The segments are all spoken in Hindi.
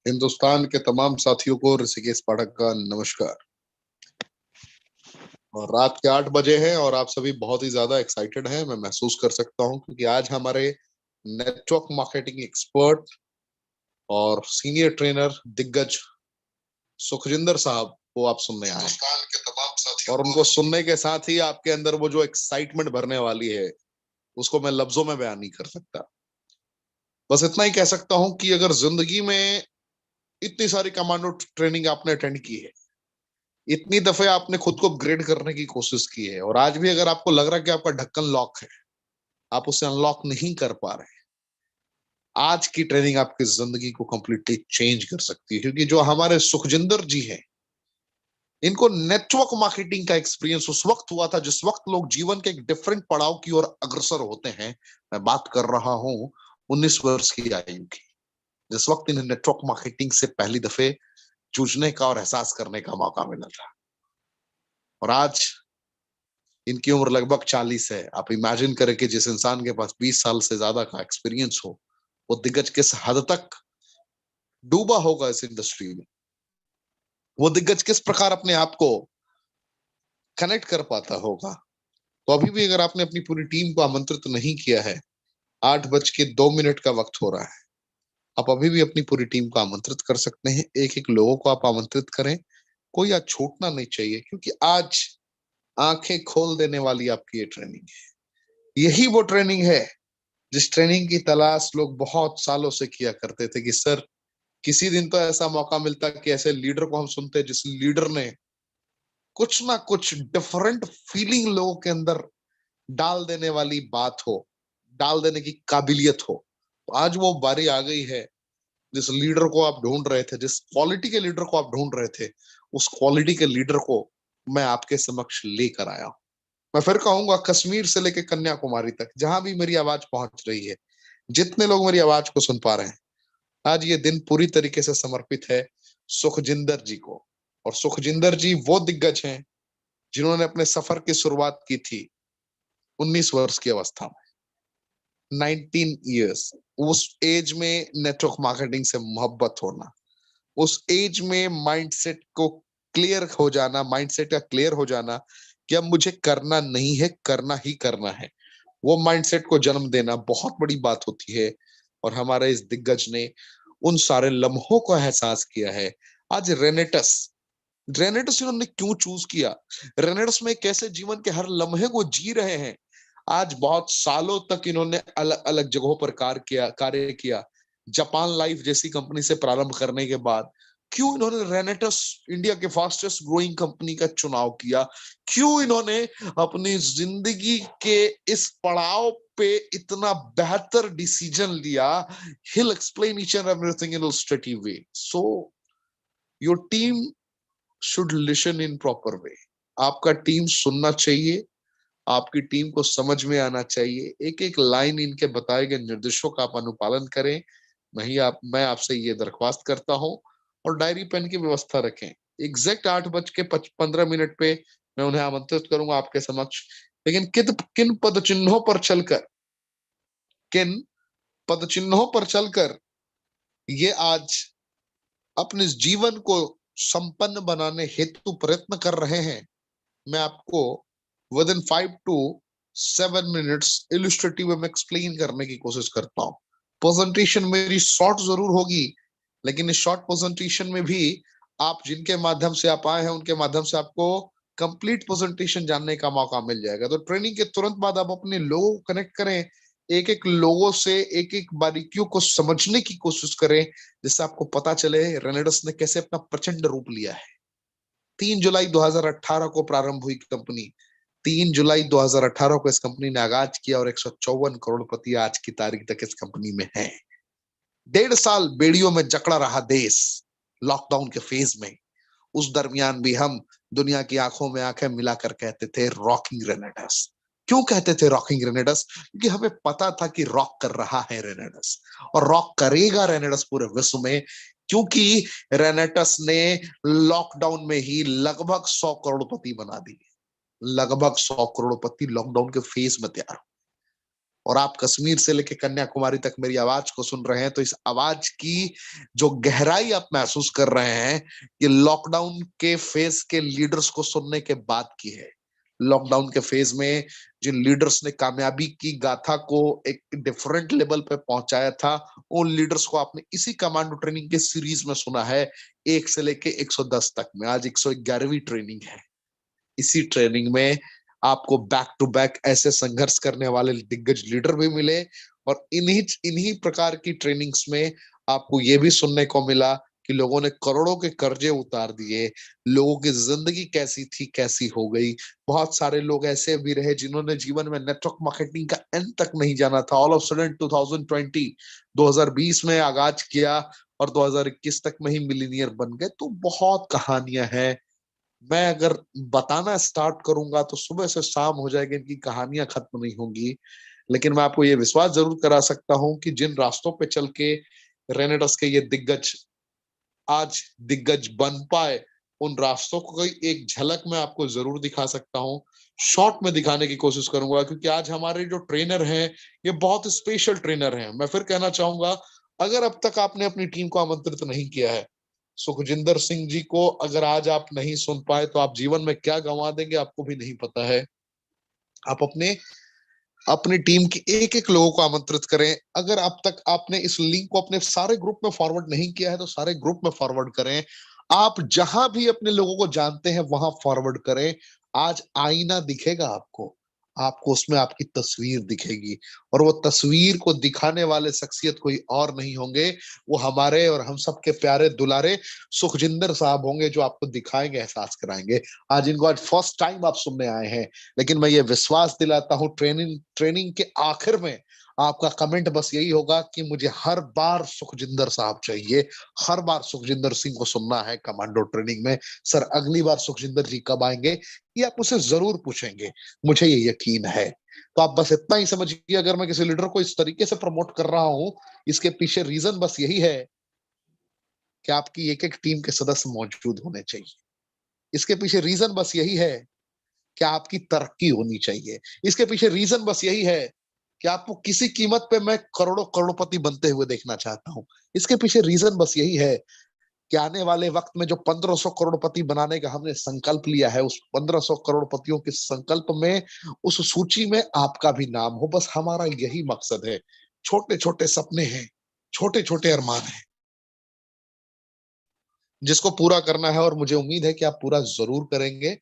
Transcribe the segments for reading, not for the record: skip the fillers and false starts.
हिंदुस्तान के तमाम साथियों को ऋषिकेश पाठक का नमस्कार। और रात के 8 बजे हैं और आप सभी बहुत ही ज्यादा एक्साइटेड हैं, मैं महसूस कर सकता हूं, क्योंकि आज हमारे नेटवर्क मार्केटिंग एक्सपर्ट और सीनियर ट्रेनर दिग्गज सुखजिंदर साहब को आप सुनने आए हिंदुस्तान के तमाम साथियों और उनको सुनने के साथ ही आपके अंदर वो जो एक्साइटमेंट भरने वाली है उसको मैं लफ्जों में बयान नहीं कर सकता। बस इतना ही कह सकता हूं कि अगर जिंदगी में इतनी सारी कमांडो ट्रेनिंग आपने अटेंड की है, इतनी दफे आपने खुद को अपग्रेड करने की कोशिश की है और आज भी अगर आपको लग रहा है कि आपका ढक्कन लॉक है, आप उसे अनलॉक नहीं कर पा रहे, आज की ट्रेनिंग आपकी जिंदगी को कंप्लीटली चेंज कर सकती है। क्योंकि जो हमारे सुखजिंदर जी हैं, इनको नेटवर्क मार्केटिंग का एक्सपीरियंस उस वक्त हुआ था जिस वक्त लोग जीवन के एक डिफरेंट पड़ाव की ओर अग्रसर होते हैं। मैं बात कर रहा हूं 19 वर्ष की आयु की, जिस वक्त इन्हें नेटवर्क मार्केटिंग से पहली दफे जूझने का और एहसास करने का मौका मिला था। और आज इनकी उम्र लगभग 40 है। आप इमेजिन करें कि जिस इंसान के पास 20 साल से ज्यादा का एक्सपीरियंस हो, वो दिग्गज किस हद तक डूबा होगा इस इंडस्ट्री में, वो दिग्गज किस प्रकार अपने आप को कनेक्ट कर पाता होगा। तो अभी भी अगर आपने अपनी पूरी टीम को आमंत्रित नहीं किया है, 8:02 का वक्त हो रहा है, आप अभी भी अपनी पूरी टीम को आमंत्रित कर सकते हैं। एक एक लोगों को आप आमंत्रित करें, कोई आज छूटना नहीं चाहिए, क्योंकि आज आंखें खोल देने वाली आपकी ये ट्रेनिंग है। यही वो ट्रेनिंग है जिस ट्रेनिंग की तलाश लोग बहुत सालों से किया करते थे कि सर किसी दिन तो ऐसा मौका मिलता कि ऐसे लीडर को हम सुनते जिस लीडर ने कुछ ना कुछ डिफरेंट फीलिंग लोगों के अंदर डाल देने वाली बात हो, डाल देने की काबिलियत हो। तो आज वो बारी आ गई है, जिस लीडर को आप ढूंढ रहे थे, जिस क्वालिटी के लीडर को आप ढूंढ रहे थे, उस क्वालिटी के लीडर को मैं आपके समक्ष लेकर आया हूं। मैं फिर कहूंगा, कश्मीर से लेकर कन्याकुमारी तक जहां भी मेरी आवाज पहुंच रही है, जितने लोग मेरी आवाज को सुन पा रहे हैं, आज ये दिन पूरी तरीके से समर्पित है सुखजिंदर जी को। और सुखजिंदर जी वो दिग्गज हैं जिन्होंने अपने सफर की शुरुआत की थी 19 वर्ष की अवस्था में, 19 ईयर्स। उस एज में नेटवर्क मार्केटिंग से मोहब्बत होना, उस एज में माइंडसेट को क्लियर हो जाना, माइंडसेट का क्लियर हो जाना कि अब मुझे करना नहीं है, करना ही करना है, वो माइंडसेट को जन्म देना बहुत बड़ी बात होती है। और हमारे इस दिग्गज ने उन सारे लम्हों को एहसास किया है। आज रेनेटस, रेनेटस इन्होंने क्यों चूज किया, रेनेटस में कैसे जीवन के हर लम्हे को जी रहे हैं। आज बहुत सालों तक इन्होंने अलग अलग जगहों पर कार्य किया। जापान लाइफ जैसी कंपनी से प्रारंभ करने के बाद क्यों इन्होंने रेनेटस, इंडिया के फास्टेस्ट ग्रोइंग कंपनी का चुनाव किया, क्यों इन्होंने अपनी जिंदगी के इस पड़ाव पे इतना बेहतर डिसीजन लिया। He'll explain each and everything in illustrative way. So your team should listen in proper way. आपका टीम सुनना चाहिए, आपकी टीम को समझ में आना चाहिए। एक एक लाइन इनके बताए गए निर्देशों का आप अनुपालन करें। मैं आपसे ये दरख्वास्त करता हूं। और डायरी पेन की व्यवस्था रखें। एग्जैक्ट 8:15 पे मैं उन्हें आमंत्रित करूंगा आपके समक्ष। लेकिन किन पद चिन्हों पर चलकर, किन पद चिन्हों पर चलकर ये आज अपने जीवन को संपन्न बनाने हेतु प्रयत्न कर रहे हैं, मैं आपको with in 5 to 7 minutes illustrative में एक्सप्लेन करने की कोशिश करता हूँ। प्रेजेंटेशन मेरी शॉर्ट जरूर होगी, लेकिन इस शॉर्ट प्रेजेंटेशन में भी आप जिनके माध्यम से आप आए हैं उनके माध्यम से आपको कंप्लीट प्रेजेंटेशन जानने का मौका मिल जाएगा। तो ट्रेनिंग के तुरंत बाद आप अपने लोगों को कनेक्ट करें, एक एक लोगों से एक एक बारीकियों को समझने की कोशिश करें, जिससे आपको पता चले रेनेडस ने कैसे अपना प्रचंड रूप लिया है। 3 जुलाई 2018 को प्रारंभ हुई कंपनी, 3 जुलाई 2018 को इस कंपनी ने आगाज किया और 154 करोड़पति आज की तारीख तक इस कंपनी में है। 1.5 साल बेड़ियों में जकड़ा रहा देश लॉकडाउन के फेज में। उस दरमियान भी हम दुनिया की आंखों में आंखें मिलाकर कहते थे रॉकिंग रेनेडस। क्यों कहते थे रॉकिंग रेनेडस? क्योंकि हमें पता था कि रॉक कर रहा है रेनेडस और रॉक करेगा रेनेडस पूरे विश्व में, क्योंकि रेनेटस ने लॉकडाउन में ही लगभग 100 करोड़पति बना दिए। लगभग 100 करोड़पति लॉकडाउन के फेज में तैयार। और आप कश्मीर से लेकर कन्याकुमारी तक मेरी आवाज को सुन रहे हैं, तो इस आवाज की जो गहराई आप महसूस कर रहे हैं, ये लॉकडाउन के फेज के लीडर्स को सुनने के बाद की है। लॉकडाउन के फेज में जिन लीडर्स ने कामयाबी की गाथा को एक डिफरेंट लेवल पे पहुंचाया था, उन लीडर्स को आपने इसी कमांडो ट्रेनिंग के सीरीज में सुना है, 1 से लेके 110 तक में। आज 111वीं ट्रेनिंग है। इसी ट्रेनिंग में आपको बैक टू बैक ऐसे संघर्ष करने वाले दिग्गज लीडर भी मिले, और इन्हीं इन्हीं प्रकार की ट्रेनिंग्स में आपको ये भी सुनने को मिला कि लोगों ने करोड़ों के कर्जे उतार दिए, लोगों की जिंदगी कैसी थी कैसी हो गई। बहुत सारे लोग ऐसे भी रहे जिन्होंने जीवन में नेटवर्क मार्केटिंग का एंड तक नहीं जाना था, ऑल ऑफ सडन 2020 में आगाज किया और 2021 तक में ही मिलीनियर बन गए। तो बहुत कहानियां हैं। मैं अगर बताना स्टार्ट करूंगा तो सुबह से शाम हो जाएगी, इनकी कहानियां खत्म नहीं होंगी। लेकिन मैं आपको ये विश्वास जरूर करा सकता हूं कि जिन रास्तों पे चल के रेनेडस के ये दिग्गज आज दिग्गज बन पाए, उन रास्तों को कोई एक झलक मैं आपको जरूर दिखा सकता हूँ। शॉर्ट में दिखाने की कोशिश करूंगा, क्योंकि आज हमारे जो ट्रेनर हैं ये बहुत स्पेशल ट्रेनर हैं। मैं फिर कहना चाहूंगा, अगर अब तक आपने अपनी टीम को आमंत्रित नहीं किया है, सुखजिंदर सिंह जी को अगर आज आप नहीं सुन पाए तो आप जीवन में क्या गंवा देंगे आपको भी नहीं पता है। आप अपने अपनी टीम की एक एक लोगों को आमंत्रित करें। अगर अब तक आपने इस लिंक को अपने सारे ग्रुप में फॉरवर्ड नहीं किया है तो सारे ग्रुप में फॉरवर्ड करें। आप जहां भी अपने लोगों को जानते हैं वहां फॉरवर्ड करें। आज आईना दिखेगा आपको, आपको उसमें आपकी तस्वीर दिखेगी, और वो तस्वीर को दिखाने वाले शख्सियत कोई और नहीं होंगे, वो हमारे और हम सबके प्यारे दुलारे सुखजिंदर साहब होंगे, जो आपको दिखाएंगे, एहसास कराएंगे। आज इनको आज फर्स्ट टाइम आप सुनने आए हैं, लेकिन मैं ये विश्वास दिलाता हूं, ट्रेनिंग ट्रेनिंग के आखिर में आपका कमेंट बस यही होगा कि मुझे हर बार सुखजिंदर साहब चाहिए, हर बार सुखजिंदर सिंह को सुनना है कमांडो ट्रेनिंग में। सर अगली बार सुखजिंदर जी कब आएंगे, ये आप मुझसे जरूर पूछेंगे, मुझे ये यकीन है। तो आप बस इतना ही समझिए, अगर मैं किसी लीडर को इस तरीके से प्रमोट कर रहा हूं, इसके पीछे रीजन बस यही है कि आपकी एक एक टीम के सदस्य मौजूद होने चाहिए। इसके पीछे रीजन बस यही है कि आपकी तरक्की होनी चाहिए। इसके पीछे रीजन बस यही है कि आपको किसी कीमत पे मैं करोड़ों करोड़पति बनते हुए देखना चाहता हूं। इसके पीछे रीजन बस यही है कि आने वाले वक्त में जो 1500 करोड़पति बनाने का हमने संकल्प लिया है, उस 1500 करोड़पतियों के संकल्प में, उस सूची में आपका भी नाम हो। बस हमारा यही मकसद है। छोटे छोटे सपने हैं, छोटे छोटे अरमान हैं, जिसको पूरा करना है, और मुझे उम्मीद है कि आप पूरा जरूर करेंगे,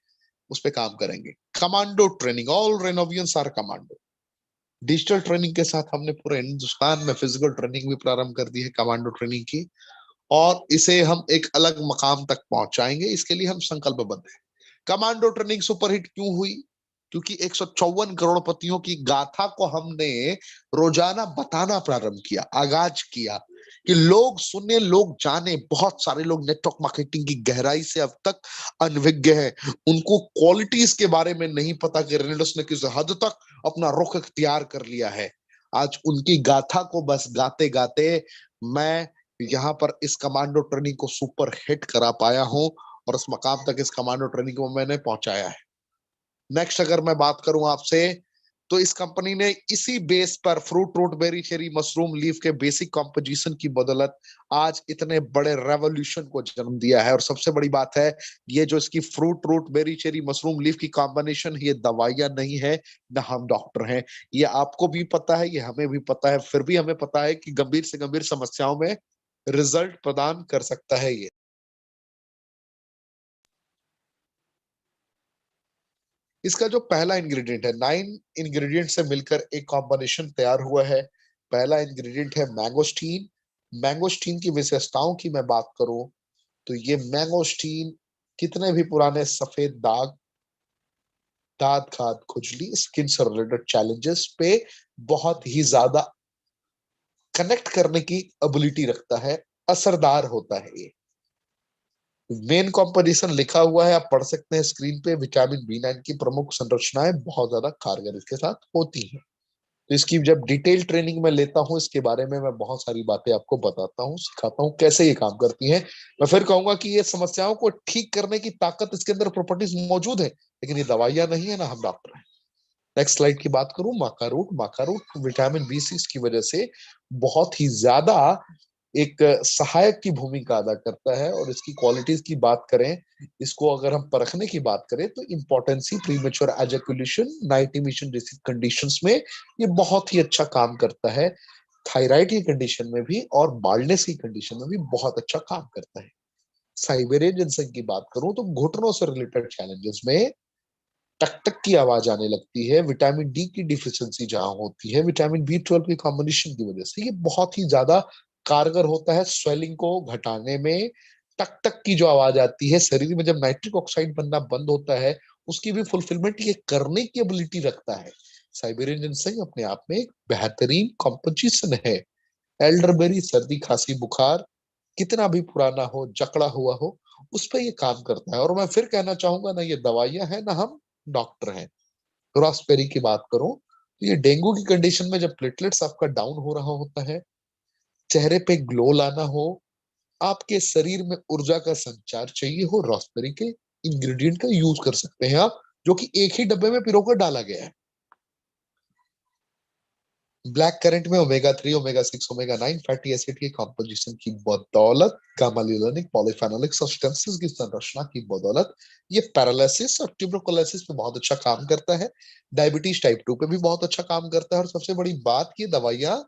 उस पे काम करेंगे। Commando training, all Renovians are commando. Digital training के साथ हमने पूरे हिंदुस्तान में फिजिकल ट्रेनिंग भी प्रारंभ कर दी है कमांडो ट्रेनिंग की, और इसे हम एक अलग मकाम तक पहुंचाएंगे। इसके लिए हम संकल्पबद्ध हैं। कमांडो ट्रेनिंग सुपरहिट क्यों हुई? क्योंकि 154 करोड़पतियों की गाथा को हमने रोजाना बताना प्रारंभ किया, आगाज किया, कि लोग सुने, लोग जाने। बहुत सारे लोग नेटवर्क मार्केटिंग की गहराई से अब तक अनभिज्ञ हैं। उनको क्वालिटीज के बारे में नहीं पता कि रेनेडस ने किस हद तक अपना रुख इख्तियार कर लिया है। आज उनकी गाथा को बस गाते गाते मैं यहाँ पर इस कमांडो ट्रेनिंग को सुपर हिट करा पाया हूं, और इस मकाम तक इस कमांडो ट्रेनिंग को मैंने पहुंचाया है। नेक्स्ट अगर मैं बात करूं आपसे, तो इस कंपनी ने इसी बेस पर fruit root berry cherry mushroom leaf के बेसिक कॉम्पोजिशन की बदौलत आज इतने बड़े रेवोल्यूशन को जन्म दिया है। और सबसे बड़ी बात है, ये जो इसकी fruit root berry cherry mushroom leaf की कॉम्बिनेशन, ये दवाइयां नहीं है, न हम डॉक्टर हैं। ये आपको भी पता है, ये हमें भी पता है, फिर भी हमें पता है कि गंभीर से गंभीर समस्याओं में रिजल्ट प्रदान कर सकता है ये। इसका जो पहला इंग्रेडिएंट है, 9 इंग्रेडिएंट से मिलकर एक कॉम्बिनेशन तैयार हुआ है। पहला इंग्रेडिएंट है मैंगोस्टीन। मैंगोस्टीन की विशेषताओं की मैं बात करूं, तो ये मैंगोस्टीन कितने भी पुराने सफेद दाग, दांत खाद, खुजली, स्किन से रिलेटेड चैलेंजेस पे बहुत ही ज्यादा कनेक्ट करने की एबिलिटी रखता है, असरदार होता है ये। मेन कॉम्पोजिशन लिखा हुआ है, आप पढ़ सकते हैं स्क्रीन पे। विटामिन बी 9 की प्रमुख संरचनाएं बहुत ज्यादा कारगर इसके साथ होती हैं। तो इसकी जब डिटेल ट्रेनिंग में लेता हूँ, इसके बारे में मैं बहुत सारी बातें आपको बताता हूँ, सिखाता हूँ कैसे ये काम करती हैं। मैं फिर कहूंगा कि ये समस्याओं को ठीक करने की ताकत इसके अंदर प्रॉपर्टीज मौजूद है, लेकिन ये दवाइयां नहीं है, ना हम डॉक्टर हैं। नेक्स्ट स्लाइड की बात करूं, माका रूट। माका रूट विटामिन B6 की वजह से बहुत ही ज्यादा एक सहायक की भूमिका अदा करता है। और इसकी क्वालिटीज की बात करें, इसको अगर हम परखने की बात करें तो impotency, premature ejaculation, night emission जैसी कंडीशंस में ये बहुत ही अच्छा काम करता है। थायराइड की कंडीशन में भी और बाल्डनेस की कंडीशन में भी बहुत अच्छा काम करता है। साइबेरियन जिनसेंग की बात करूं तो घुटनों से रिलेटेड चैलेंजेस में टक टक की आवाज आने लगती है। विटामिन डी की डिफिशियंसी जहां होती है, विटामिन B12 की कॉम्बिनेशन की वजह से ये बहुत ही ज्यादा कारगर होता है स्वेलिंग को घटाने में। टक टक की जो आवाज आती है, शरीर में जब नाइट्रिक ऑक्साइड बनना बंद होता है, उसकी भी फुलफिलमेंट ये करने की एबिलिटी रखता है। साइबेरियन जिनसेंग अपने आप में एक बेहतरीन कॉम्पोजिशन है। एल्डरबेरी सर्दी खांसी बुखार कितना भी पुराना हो, जकड़ा हुआ हो, उस पर ये काम करता है। और मैं फिर कहना चाहूंगा, ना ये दवाइयां हैं ना हम डॉक्टर हैं। रॉसबेरी की बात करूं तो ये डेंगू की कंडीशन में जब प्लेटलेट्स आपका डाउन हो रहा होता है, चेहरे पे ग्लो लाना हो, आपके शरीर में ऊर्जा का संचार चाहिए हो, रॉसबेरी के इंग्रेडिएंट का यूज कर सकते हैं आप, जो कि एक ही डब्बे में पिरोकर डाला गया है। ब्लैक करंट में omega 3, omega 6, omega 9 fatty acid की कॉम्पोजिशन की बदौलत, गामा लिलोनिक पॉलीफेनोलिक सब्सटेंसेस की संरचना की बदौलत ये पैरालिसिस और ट्यूबरकुलोसिस पे बहुत अच्छा काम करता है। डायबिटीज टाइप 2 पे भी बहुत अच्छा काम करता है। और सबसे बड़ी बात, ये दवाइयां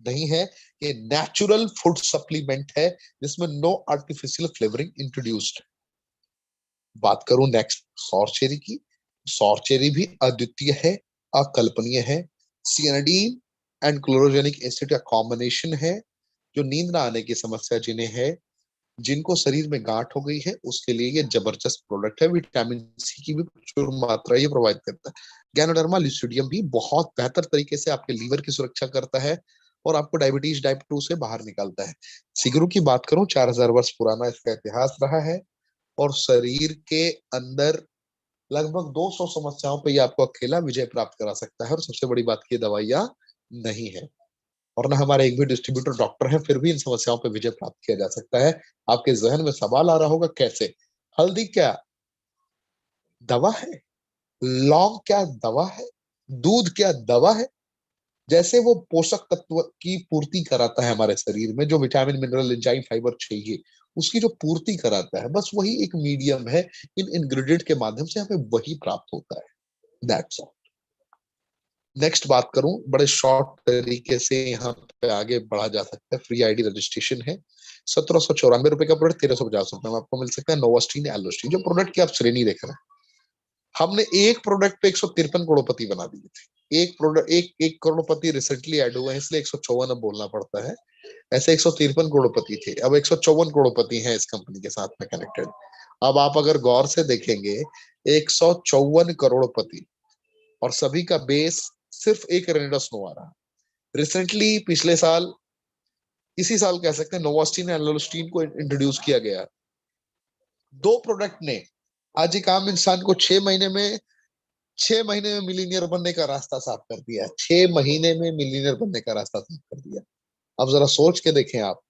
नहीं है, ये नेचुरल फूड सप्लीमेंट है जिसमें नो आर्टिफिशियल फ्लेवरिंग इंट्रोड्यूस्ड। बात करूं नेक्स्ट सौर चेरी की। सौर चेरी भी अद्वितीय है, अकल्पनीय है। सियानिडीन एंड क्लोरोजेनिक एसिड का कॉम्बिनेशन है, जो नींद ना आने की समस्या जिन्हें है, जिनको शरीर में गांठ हो गई है, उसके लिए ये जबरदस्त प्रोडक्ट है। विटामिन सी की भी प्रचुर मात्रा ये प्रोवाइड करता है। गैनोडर्मा लिस्टीडियम भी बहुत बेहतर तरीके से आपके लीवर की सुरक्षा करता है और आपको डायबिटीज टाइप 2 से बाहर निकालता है। सिगरू की बात करूं, 4000 वर्ष पुराना इसका इतिहास रहा है और शरीर के अंदर लगभग 200 समस्याओं पे ये आपको अकेला विजय प्राप्त करा सकता है। और सबसे बड़ी बात की दवाइयां नहीं है और ना हमारे एक भी डिस्ट्रीब्यूटर डॉक्टर है, फिर भी इन समस्याओं पे विजय प्राप्त किया जा सकता है। आपके जहन में सवाल आ रहा होगा, कैसे? हल्दी क्या दवा है? लौंग क्या दवा है? दूध क्या दवा है? जैसे वो पोषक तत्व की पूर्ति कराता है हमारे शरीर में, जो विटामिन मिनरल एंजाइम फाइबर चाहिए, उसकी जो पूर्ति कराता है, बस वही एक मीडियम है। इन इंग्रेडिएंट के माध्यम से हमें वही प्राप्त होता है। That's all. नेक्स्ट बात करूं, बड़े शॉर्ट तरीके से यहाँ पे आगे बढ़ा जा सकता है। फ्री आईडी रजिस्ट्रेशन है। 1794 रुपए का प्रोडक्ट 1350 रुपए में आपको मिल सकता है। नोवास्टीन एलोस्टीन, जो प्रोडक्ट की आप श्रेणी देख रहे हैं, हमने एक प्रोडक्ट पे 153 करोड़पति बना दिए थे। एक प्रोडक्ट, एक करोड़पति रिसेंटली ऐड हुए हैं, इसलिए 154 अब बोलना पड़ता है। ऐसे 153 करोड़पति थे, अब 154 करोड़पति हैं इस कंपनी के साथ में कनेक्टेड। अब आप अगर गौर से देखेंगे, 154 करोड़पति और सभी का बेस सिर्फ एक रेनेडस नोवा रहा। रिसेंटली पिछले साल, इसी साल कह सकते हैं, नोवास्टीन एलोस्टीन को इंट्रोड्यूस किया गया। दो प्रोडक्ट ने आज एक आम इंसान को 6 महीने में मिलीनियर बनने का रास्ता साफ कर दिया। 6 महीने में मिलीनियर बनने का रास्ता साफ कर दिया। अब जरा सोच के देखें आप,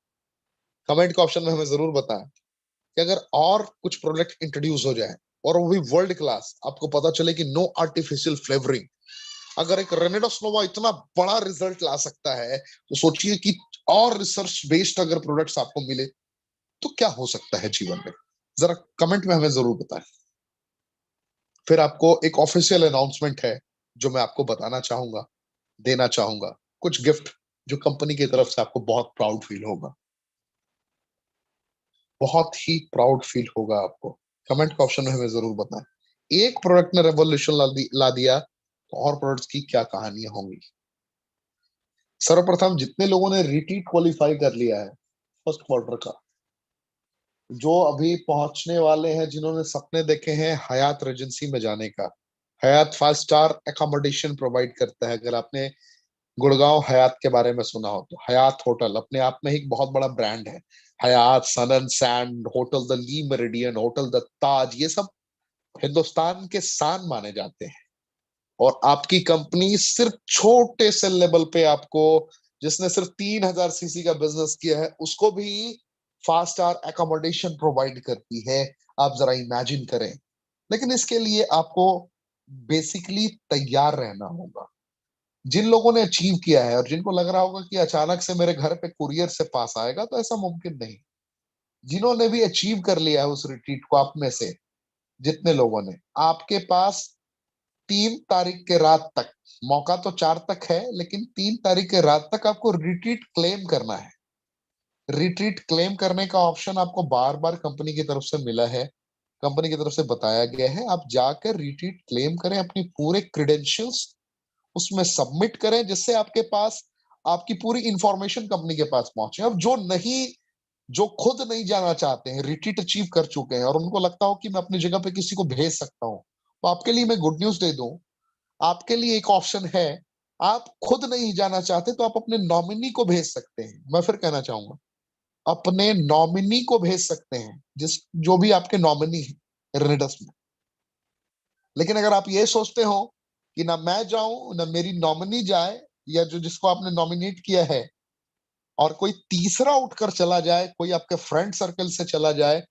कमेंट के ऑप्शन में हमें जरूर बताएं कि अगर और कुछ प्रोडक्ट इंट्रोड्यूस हो जाए और वो भी वर्ल्ड क्लास, आपको पता चले कि नो आर्टिफिशियल फ्लेवरिंग, अगर एक रेनेडोस नोवा इतना बड़ा रिजल्ट ला सकता है, तो सोचिए कि और रिसर्च बेस्ड अगर प्रोडक्ट्स आपको मिले तो क्या हो सकता है जीवन में। जरा कमेंट में हमें जरूर बताएं। फिर आपको एक ऑफिशियल अनाउंसमेंट है जो मैं आपको बताना चाहूंगा, देना चाहूंगा। कुछ गिफ्ट जो कंपनी की तरफ से आपको बहुत प्राउड फील होगा, बहुत ही प्राउड फील होगा आपको। कमेंट के ऑप्शन में हमें जरूर बताएं। एक प्रोडक्ट ने रेवोल्यूशन ला दिया, तो और प्रोडक्ट्स की क्या कहानियां होंगी। सर्वप्रथम जितने लोगों ने रिटीट क्वालिफाई कर लिया है फर्स्ट क्वार्टर का, जो अभी पहुंचने वाले हैं, जिन्होंने सपने देखे हैं हयात रेजेंसी में जाने का। हयात 5 स्टार एकोमोडेशन प्रोवाइड करता है। अगर आपने गुड़गांव हयात के बारे में सुना हो, तो हयात होटल अपने आप में ही एक बहुत बड़ा ब्रांड है। Hyatt, Sun and Sand hotel, the Le Meridien hotel, the Taj, ये सब हिंदुस्तान के शान माने जाते हैं। और आपकी कंपनी सिर्फ छोटे से लेवल पे आपको, जिसने सिर्फ 3000 सीसी का बिजनेस किया है, उसको भी 5 स्टार एकोमोडेशन प्रोवाइड करती है। आप जरा इमेजिन करें। लेकिन इसके लिए आपको बेसिकली तैयार रहना होगा। जिन लोगों ने अचीव किया है और जिनको लग रहा होगा कि अचानक से मेरे घर पे कुरियर से पास आएगा, तो ऐसा मुमकिन नहीं। जिन्होंने भी अचीव कर लिया है उस रिट्रीट को, आप में से जितने लोगों ने, आपके पास 3 तारीख के रात तक, मौका तो 4 तक है, लेकिन 3 तारीख के रात तक आपको रिट्रीट क्लेम करना है। रिट्रीट क्लेम करने का ऑप्शन आपको बार बार कंपनी की तरफ से मिला है, कंपनी की तरफ से बताया गया है। आप जाकर रिट्रीट क्लेम करें, अपनी पूरे क्रेडेंशियल्स उसमें सबमिट करें, जिससे आपके पास आपकी पूरी इंफॉर्मेशन कंपनी के पास पहुंचे। अब जो खुद नहीं जाना चाहते हैं, रिट्रीट अचीव कर चुके हैं और उनको लगता हो कि मैं अपनी जगह पे किसी को भेज सकता हूं, तो आपके लिए मैं गुड न्यूज दे दूं, आपके लिए एक ऑप्शन है। आप खुद नहीं जाना चाहते तो आप अपने नॉमिनी को भेज सकते हैं। मैं फिर कहना चाहूंगा, अपने नॉमिनी को भेज सकते हैं, जो भी आपके नॉमिनी है रेडिडस में। लेकिन अगर आप ये सोचते हो कि ना मैं जाऊं ना मेरी नॉमिनी जाए, या जो जिसको आपने नॉमिनेट किया है, और कोई तीसरा उठकर चला जाए, कोई आपके फ्रेंड सर्कल से चला जाए,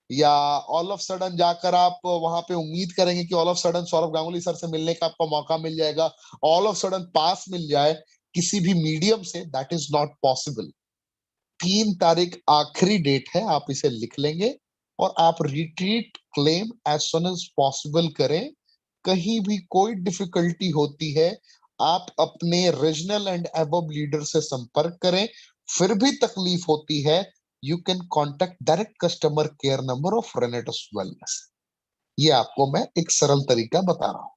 या ऑल ऑफ सडन जाकर आप वहां पे उम्मीद करेंगे कि all of sudden Saurav Ganguly sir से मिलने का आपको मौका मिल जाएगा, ऑल ऑफ सडन पास मिल जाए किसी भी मीडियम से, दैट इज नॉट पॉसिबल। 3 तारीख आखिरी डेट है, आप इसे लिख लेंगे और आप retreat claim as soon as possible करें। कहीं भी कोई डिफिकल्टी होती है, आप अपने रीजनल एंड एबव लीडर से संपर्क करें। फिर भी तकलीफ होती है, you can contact direct customer care number of रेनेटस wellness. ये आपको मैं एक सरल तरीका बता रहा हूं,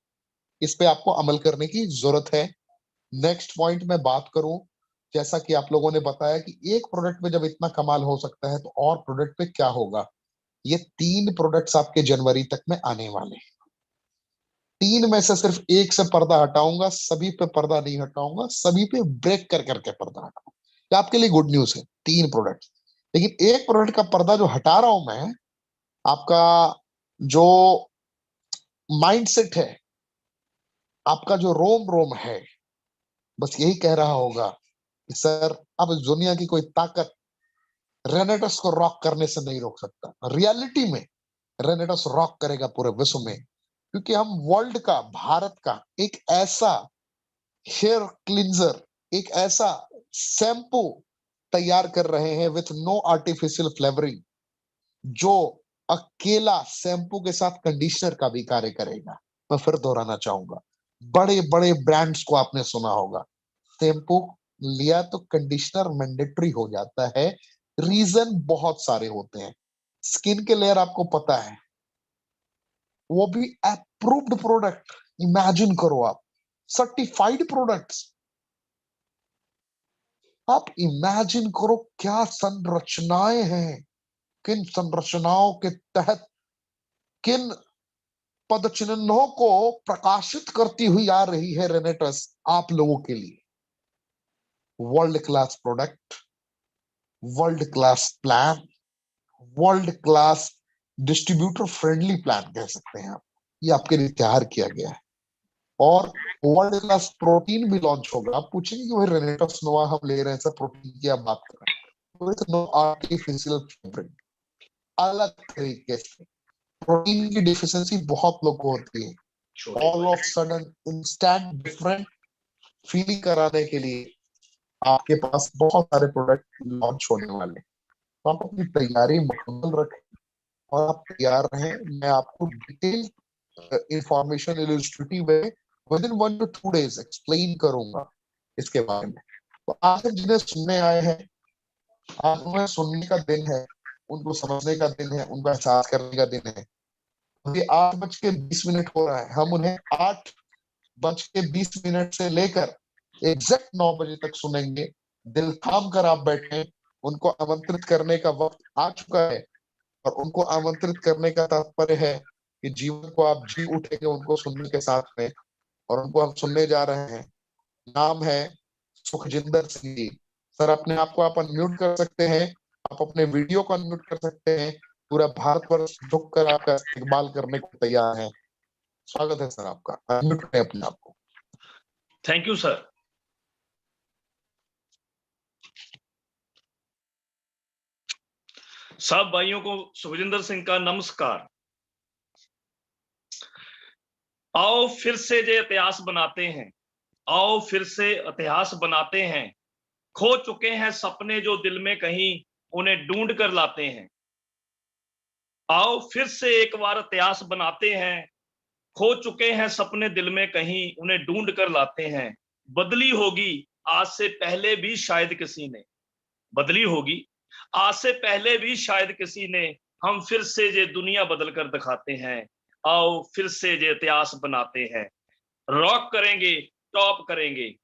इस पे आपको अमल करने की जरूरत है। नेक्स्ट पॉइंट में बात करूं, जैसा कि आप लोगों ने बताया कि एक प्रोडक्ट में जब इतना कमाल हो सकता है, तो और प्रोडक्ट पे क्या होगा। ये 3 प्रोडक्ट्स आपके जनवरी तक में आने वाले हैं। 3 में से सिर्फ एक से पर्दा हटाऊंगा, सभी पे पर्दा नहीं हटाऊंगा, सभी पे ब्रेक कर करके पर्दा हटाऊंगा। ये आपके लिए गुड न्यूज है, 3 प्रोडक्ट। लेकिन एक प्रोडक्ट का पर्दा जो हटा रहा हूं मैं, आपका जो माइंडसेट है, आपका जो रोम रोम है, बस यही कह रहा होगा कि सर, अब इस दुनिया की कोई ताकत रेनेटस को रॉक करने से नहीं रोक सकता। रियलिटी में रेनेटस रॉक करेगा पूरे विश्व में, क्योंकि हम वर्ल्ड का, भारत का एक ऐसा हेयर क्लींजर, एक ऐसा शैम्पू तैयार कर रहे हैं विथ नो आर्टिफिशियल फ्लेवरिंग, जो अकेला शैम्पू के साथ कंडीशनर का भी कार्य करेगा। मैं फिर दोहराना चाहूंगा, बड़े बड़े ब्रांड्स को आपने सुना होगा, शैम्पू लिया तो कंडीशनर मैंडेटरी हो जाता है। रीजन बहुत सारे होते हैं। स्किन के लेयर आपको पता है, वो भी अप्रूव्ड प्रोडक्ट। इमेजिन करो आप, सर्टिफाइड प्रोडक्ट्स। आप इमेजिन करो क्या संरचनाएं हैं, किन संरचनाओं के तहत, किन पदचिन्हों को प्रकाशित करती हुई आ रही है रेनेटस आप लोगों के लिए। World class product, world class plan, world class distributor friendly plan कह सकते हैं आप। ये आपके लिए तैयार किया गया है। और वर्ल्ड क्लास प्रोटीन भी लॉन्च होगा। आप पूछेंगे कि भाई रेनेटस नोवा हम ले रहे हैं, सर प्रोटीन की आप बात कर रहे हैं, विथ नो आर्टिफिशियल फ्लेवरिंग, अलग तरीके से। प्रोटीन की डिफिशियंसी बहुत लोग को होती है, all of sudden instant different feeling कराने के लिए आपके पास बहुत सारे प्रोडक्ट लॉन्च होने वाले हैं। तो आप अपनी तैयारी मुकम्मल रखें और आप तैयार रहें। मैं आपको detail information illustrative way with in 1 to 2 days explain करूंगा इसके बारे में। तो आज जिन्हें सुनने आए हैं, आज उन्हें सुनने का दिन है, उनको समझने का दिन है, उनका एहसास करने का दिन है। अभी 8:20 हो रहा है, हम उन्हें 8:20 से लेकर एग्जैक्ट 9 बजे तक सुनेंगे। दिल थाम कर आप बैठे, उनको आमंत्रित करने का वक्त आ चुका है। और उनको आमंत्रित करने का तात्पर्य है कि जीवन को आप जी उठेंगे उनको सुनने के साथ में। और उनको हम सुनने जा रहे हैं, नाम है सुखजिंदर सिंह जी। सर, अपने आप को आप अनम्यूट कर सकते हैं, आप अपने वीडियो को अनम्यूट कर सकते हैं। पूरा भारतवर्ष झुककर आपका इस्तेमाल करने को तैयार है। स्वागत है सर आपका, अनम्यूट करें अपने आप को। Thank you sir. सब भाइयों को सुखजिंदर सिंह का नमस्कार। आओ फिर से जे इतिहास बनाते हैं, आओ फिर से इतिहास बनाते हैं, खो चुके हैं सपने जो दिल में कहीं, उन्हें ढूंढ कर लाते हैं। आओ फिर से एक बार इतिहास बनाते हैं, खो चुके हैं सपने दिल में कहीं, उन्हें ढूंढ कर लाते हैं। बदली होगी आज से पहले भी शायद किसी ने, बदली होगी आज से पहले भी शायद किसी ने, हम फिर से ये दुनिया बदल कर दिखाते हैं। आओ फिर से ये इतिहास बनाते हैं, रॉक करेंगे, टॉप करेंगे।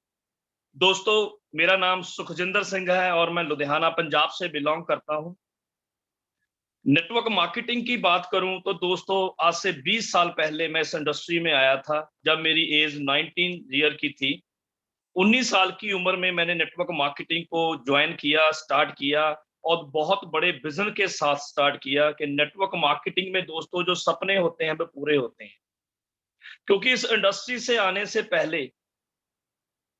दोस्तों, मेरा नाम सुखजिंदर सिंह है और मैं लुधियाना पंजाब से बिलोंग करता हूं। नेटवर्क मार्केटिंग की बात करूं तो दोस्तों, आज से 20 साल पहले मैं इस इंडस्ट्री में आया था, जब मेरी एज 19 ईयर की थी। 19 साल की उम्र में मैंने नेटवर्क मार्केटिंग को ज्वाइन किया, स्टार्ट किया, और बहुत बड़े विजन के साथ स्टार्ट किया कि नेटवर्क मार्केटिंग में दोस्तों जो सपने होते हैं वो पूरे होते हैं। क्योंकि इस इंडस्ट्री से आने से पहले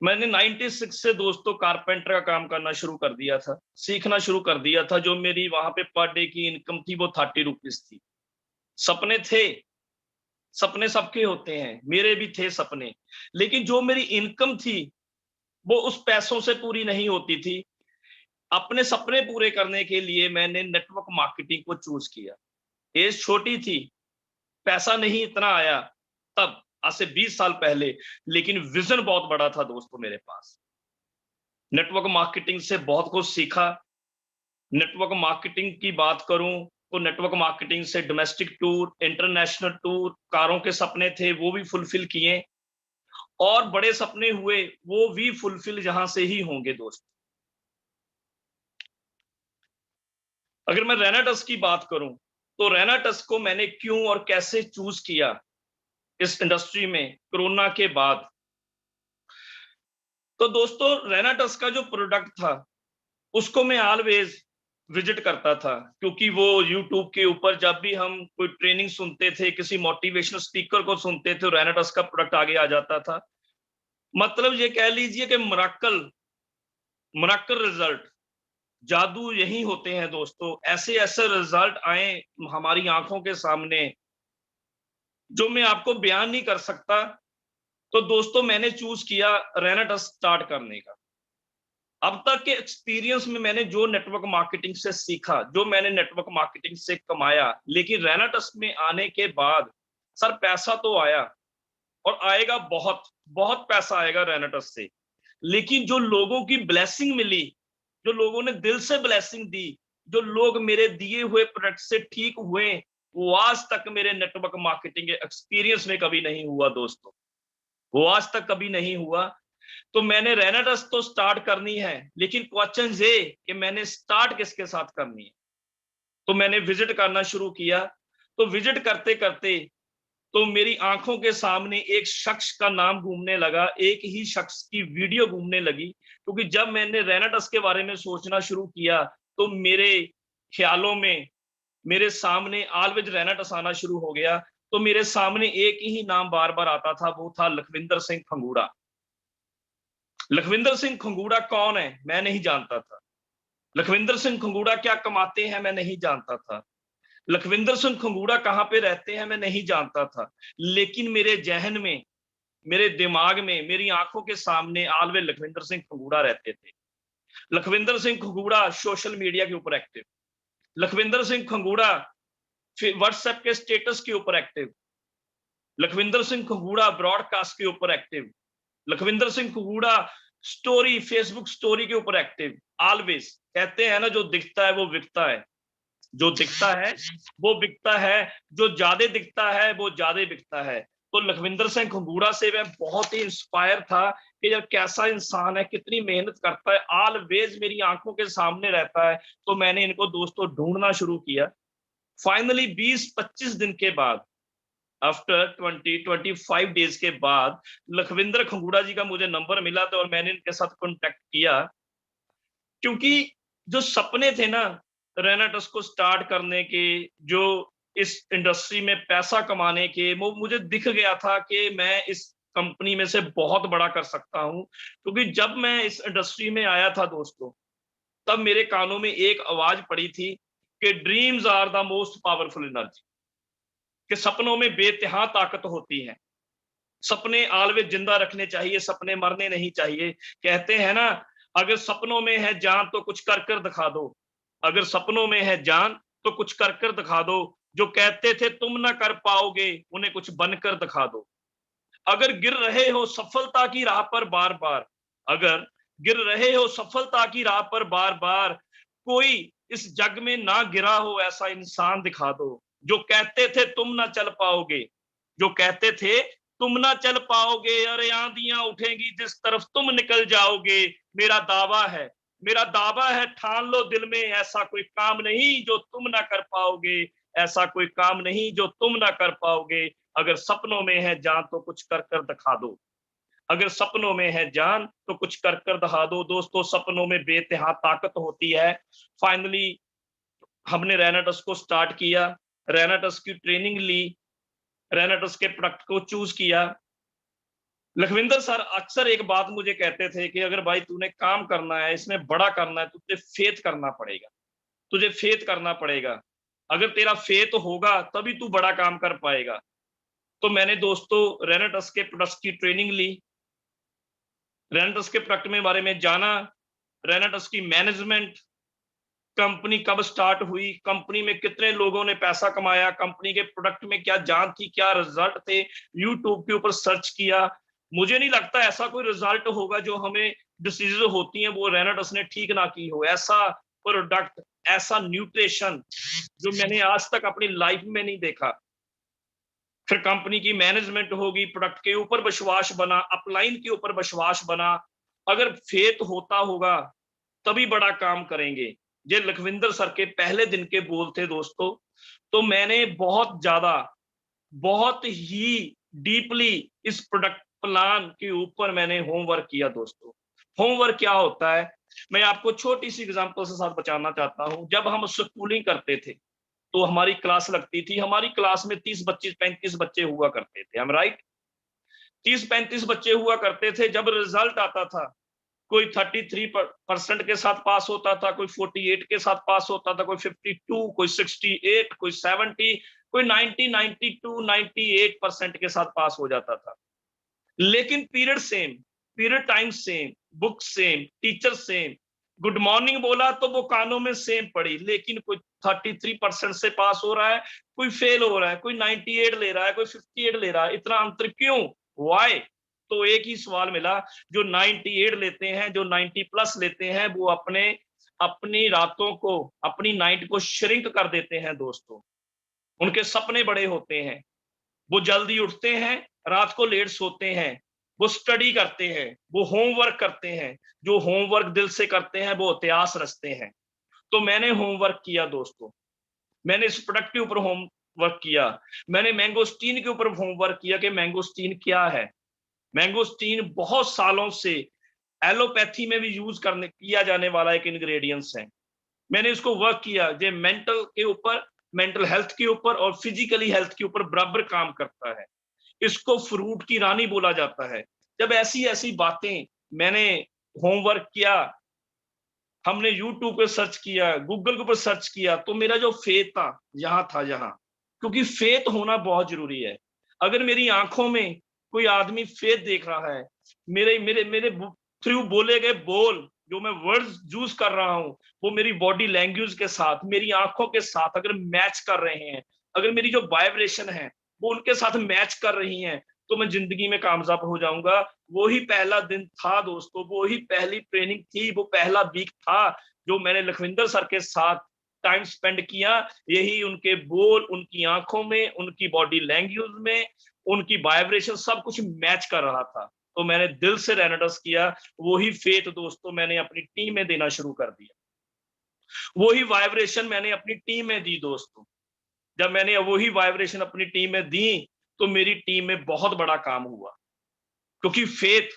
मैंने 96 से दोस्तों कारपेंटर का काम करना शुरू कर दिया था, सीखना शुरू कर दिया था। जो मेरी वहां पे पर डे की इनकम थी वो 30 रुपीज थी। सपने थे, सपने सबके होते हैं, मेरे भी थे सपने, लेकिन जो मेरी इनकम थी वो उस पैसों से पूरी नहीं होती थी। अपने सपने पूरे करने के लिए मैंने नेटवर्क मार्केटिंग को चूज किया। एज छोटी थी, पैसा नहीं इतना आया तब, आज से 20 साल पहले, लेकिन विजन बहुत बड़ा था दोस्तों मेरे पास। नेटवर्क मार्केटिंग से बहुत कुछ सीखा। नेटवर्क मार्केटिंग की बात करूं तो नेटवर्क मार्केटिंग से डोमेस्टिक टूर, इंटरनेशनल टूर, कारों के सपने थे वो भी फुलफिल किए, और बड़े सपने हुए वो भी फुलफिल जहां से ही होंगे दोस्त। अगर मैं रेनाटस की बात करूं तो रेनाटस को मैंने क्यों और कैसे चूज किया इस इंडस्ट्री में कोरोना के बाद। तो दोस्तों, रेनाटस का जो प्रोडक्ट था उसको मैं ऑलवेज विजिट करता था, क्योंकि वो यूट्यूब के ऊपर जब भी हम कोई ट्रेनिंग सुनते थे, किसी मोटिवेशनल स्पीकर को सुनते थे, रेनाटस का प्रोडक्ट आगे आ जाता था। मतलब ये कह लीजिए कि मराकल मराकल रिजल्ट, जादू यही होते हैं दोस्तों। ऐसे ऐसे रिजल्ट आए हमारी आंखों के सामने जो मैं आपको बयान नहीं कर सकता। तो दोस्तों, मैंने चूज किया रेनाटस स्टार्ट करने का। अब तक के एक्सपीरियंस में मैंने जो नेटवर्क मार्केटिंग से सीखा, जो मैंने नेटवर्क मार्केटिंग से कमाया, लेकिन रेनाटस में आने के बाद सर पैसा तो आया, और आएगा, बहुत बहुत पैसा आएगा रेनाटस से। लेकिन जो लोगों की ब्लेसिंग मिली, जो लोगों ने दिल से ब्लेसिंग दी, जो लोग मेरे दिए हुए प्रोडक्ट से ठीक हुए, वो आज तक मेरे नेटवर्क मार्केटिंग एक्सपीरियंस में कभी नहीं हुआ दोस्तों। वो आज तक कभी नहीं हुआ। तो मैंने रेनाटस तो स्टार्ट करनी है, लेकिन क्वेश्चन ये कि मैंने स्टार्ट किसके साथ करनी है। तो मैंने विजिट करना शुरू किया। तो विजिट करते करते तो मेरी आंखों के सामने एक शख्स का नाम घूमने लगा, एक ही शख्स की वीडियो घूमने लगी। क्योंकि जब मैंने रेनाटस के बारे में सोचना शुरू किया तो मेरे ख्यालों में, मेरे सामने ऑलवेज रेनाटस आना शुरू हो गया। तो मेरे सामने एक ही नाम बार बार आता था, वो था लखविंदर सिंह खंगूड़ा। लखविंदर सिंह खंगूड़ा कौन है मैं नहीं जानता था। लखविंदर सिंह खंगूड़ा क्या कमाते हैं मैं नहीं जानता था। लखविंदर सिंह खंगूड़ा कहाँ पे रहते हैं मैं नहीं जानता था। लेकिन मेरे जहन में, मेरे दिमाग में, मेरी आंखों के सामने ऑलवेज लखविंदर सिंह खंगूड़ा रहते थे। लखविंदर सिंह खंगूड़ा सोशल मीडिया के ऊपर एक्टिव, लखविंदर सिंह खंगूड़ा व्हाट्सएप के स्टेटस के ऊपर एक्टिव, लखविंदर सिंह खंगूड़ा ब्रॉडकास्ट के ऊपर active, Lakhwinder Singh Khanguda story, Facebook story के ऊपर एक्टिव। ऑलवेज कहते हैं ना, जो दिखता है वो बिकता है, जो दिखता है वो बिकता है, जो ज्यादा दिखता है वो ज्यादा बिकता है। तो लखविंदर सिंह खंगूड़ा से मैं बहुत ही इंस्पायर था कि यार कैसा इंसान है, कितनी मेहनत करता है, ऑलवेज मेरी आंखों के सामने रहता है। तो मैंने इनको दोस्तों ढूंढना शुरू किया। फाइनली 20-25 दिन के बाद, आफ्टर 20-25 डेज के बाद लखविंदर खंगूड़ा जी का मुझे नंबर मिला, तो और मैंने इनके साथ कांटेक्ट किया। क्योंकि जो सपने थे ना रेनाटस को स्टार्ट करने के, जो इस इंडस्ट्री में पैसा कमाने के, वो मुझे दिख गया था कि मैं इस कंपनी में से बहुत बड़ा कर सकता हूं। क्योंकि जब मैं इस इंडस्ट्री में आया था दोस्तों, तब मेरे कानों में एक आवाज पड़ी थी कि dreams are the most powerful energy, कि सपनों में बेतहा ताकत होती है। सपने ऑलवेज जिंदा रखने चाहिए, सपने मरने नहीं चाहिए। कहते हैं ना, अगर सपनों में है जान तो कुछ कर कर दिखा दो, अगर सपनों में है जान तो कुछ कर कर दिखा दो, जो कहते थे तुम ना कर पाओगे उन्हें कुछ बनकर दिखा दो। अगर गिर रहे हो सफलता की राह पर बार बार, अगर गिर रहे हो सफलता की राह पर बार बार, कोई इस जग में ना गिरा हो ऐसा इंसान दिखा दो। जो कहते थे तुम ना चल पाओगे, जो कहते थे तुम ना चल पाओगे, अरे आंधियां उठेंगी जिस तरफ तुम निकल जाओगे। मेरा दावा है, मेरा दावा है, ठान लो दिल में, ऐसा कोई काम नहीं जो तुम ना कर पाओगे, ऐसा कोई काम नहीं जो तुम ना कर पाओगे। अगर सपनों में है जान तो कुछ कर कर दिखा दो, अगर सपनों में है जान तो कुछ कर कर दिखा दो। दोस्तों, सपनों में बेतहा ताकत होती है। फाइनली हमने रेनाटस को स्टार्ट किया, रेनाटस की ट्रेनिंग ली, रेनाटस के प्रोडक्ट को चूज किया। लखविंदर सर अक्सर एक बात मुझे कहते थे कि अगर भाई तूने काम करना है, इसमें बड़ा करना है, तुझे फेथ करना पड़ेगा, तुझे फेथ करना पड़ेगा। अगर तेरा फेथ होगा तभी तू बड़ा काम कर पाएगा। तो मैंने दोस्तों रेनाटस के प्रोडक्ट्स की ट्रेनिंग ली, रेनाटस के प्रोडक्ट में बारे में जाना, रेनाटस की मैनेजमेंट, कंपनी कब स्टार्ट हुई, कंपनी में कितने लोगों ने पैसा कमाया, कंपनी के प्रोडक्ट में क्या जान थी, क्या रिजल्ट थे, यूट्यूब के ऊपर सर्च किया। मुझे नहीं लगता ऐसा कोई रिजल्ट होगा जो हमें डिसीज होती हैं वो रेनाटस ने ठीक ना की हो। ऐसा प्रोडक्ट, ऐसा न्यूट्रिशन जो मैंने आज तक अपनी लाइफ में नहीं देखा। फिर कंपनी की मैनेजमेंट होगी, प्रोडक्ट के ऊपर विश्वास बना, अपलाइन के ऊपर विश्वास बना। अगर फेथ होता होगा तभी बड़ा काम करेंगे। ये लखविंदर सर के पहले दिन के बोल थे दोस्तों। तो मैंने बहुत ज्यादा, बहुत ही डीपली इस प्रोडक्ट प्लान के ऊपर मैंने होमवर्क किया दोस्तों। होमवर्क क्या होता है, मैं आपको छोटी सी एग्जांपल से साथ बचाना चाहता हूं। जब हम स्कूलिंग करते थे तो हमारी क्लास लगती थी, हमारी क्लास में 30 25 35 बच्चे हुआ करते थे, हम राइट, 30 35 बच्चे हुआ करते थे। जब रिजल्ट आता था, कोई 33% के साथ पास होता था, कोई 48 के साथ पास होता था, कोई 52, कोई 68, कोई 70, कोई 90, 92, 98% के साथ पास हो जाता था। लेकिन period same, period time same, book same, teacher same, good morning बोला तो वो कानों में सेम पड़ी। लेकिन कोई 33% से पास हो रहा है, कोई फेल हो रहा है, कोई 98 ले रहा है, कोई 58 ले रहा है। इतना अंतर क्यों, वाई? तो एक ही सवाल मिला, जो 98 लेते हैं, जो 90 प्लस लेते हैं, वो अपने अपनी रातों को, अपनी नाइट को श्रिंक कर देते हैं दोस्तों। उनके सपने बड़े होते हैं, वो जल्दी उठते हैं, रात को लेट सोते हैं, वो स्टडी करते हैं, वो होमवर्क करते हैं, जो होमवर्क दिल से करते हैं वो इतिहास रचते हैं। तो मैंने होमवर्क किया दोस्तों, मैंने इस प्रोडक्ट के ऊपर होमवर्क किया, मैंने मैंगोस्टीन के ऊपर होमवर्क किया कि मैंगोस्टीन क्या है। मैंगोस्टीन बहुत सालों से एलोपैथी में भी यूज करने किया जाने वाला एक इंग्रेडिएंट्स है। मैंने इसको वर्क किया, जो मेंटल के ऊपर, मेंटल हेल्थ के ऊपर और फिजिकली हेल्थ के ऊपर बराबर काम करता है। इसको फ्रूट की रानी बोला जाता है। जब ऐसी ऐसी बातें मैंने होमवर्क किया, हमने यूट्यूब पे सर्च किया, गूगल के ऊपर सर्च किया, तो मेरा जो फेथ था यहाँ था, यहाँ, क्योंकि फेथ होना बहुत जरूरी है। अगर मेरी आंखों में कोई आदमी फेथ देख रहा है, मेरे मेरे मेरे थ्रू बोले गए बोल, जो मैं वर्ड्स यूज कर रहा हूँ, वो मेरी बॉडी लैंग्वेज के साथ, मेरी आंखों के साथ अगर मैच कर रहे हैं, अगर मेरी जो वाइब्रेशन है वो उनके साथ मैच कर रही हैं, तो मैं जिंदगी में कामयाब हो जाऊंगा। वो ही पहला दिन था दोस्तों, वो ही पहली ट्रेनिंग थी, वो पहला वीक था जो मैंने लखविंदर सर के साथ टाइम स्पेंड किया। यही उनके बोल, उनकी आंखों में, उनकी बॉडी लैंग्वेज में, उनकी वाइब्रेशन सब कुछ मैच कर रहा था। तो मैंने दिल से रेनाटस किया। वही फेथ दोस्तों मैंने अपनी टीम में देना शुरू कर दिया, वही वाइब्रेशन मैंने अपनी टीम में दी दोस्तों। जब मैंने वही वाइब्रेशन अपनी टीम में दी तो मेरी टीम में बहुत बड़ा काम हुआ। क्योंकि फेथ,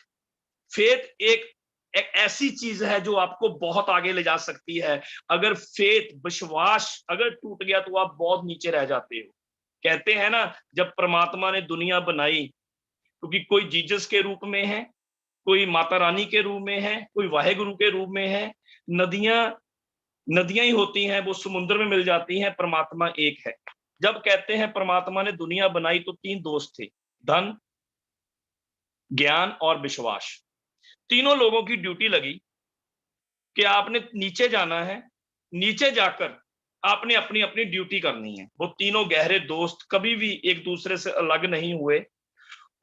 फेथ एक ऐसी चीज है जो आपको बहुत आगे ले जा सकती है। अगर फेथ, विश्वास अगर टूट गया तो आप बहुत नीचे रह जाते हो। कहते हैं ना, जब परमात्मा ने दुनिया बनाई, क्योंकि कोई जीसस के रूप में है, कोई माता रानी के रूप में है, कोई वाहेगुरु के रूप में है। नदियां नदियां ही होती हैं, वो समुद्र में मिल जाती हैं, परमात्मा एक है। जब कहते हैं परमात्मा ने दुनिया बनाई तो 3 दोस्त थे, धन, ज्ञान और विश्वास, तीनों लोगों की ड्यूटी लगी कि आपने नीचे जाना है, नीचे जाकर आपने अपनी अपनी ड्यूटी करनी है। वो तीनों गहरे दोस्त कभी भी एक दूसरे से अलग नहीं हुए।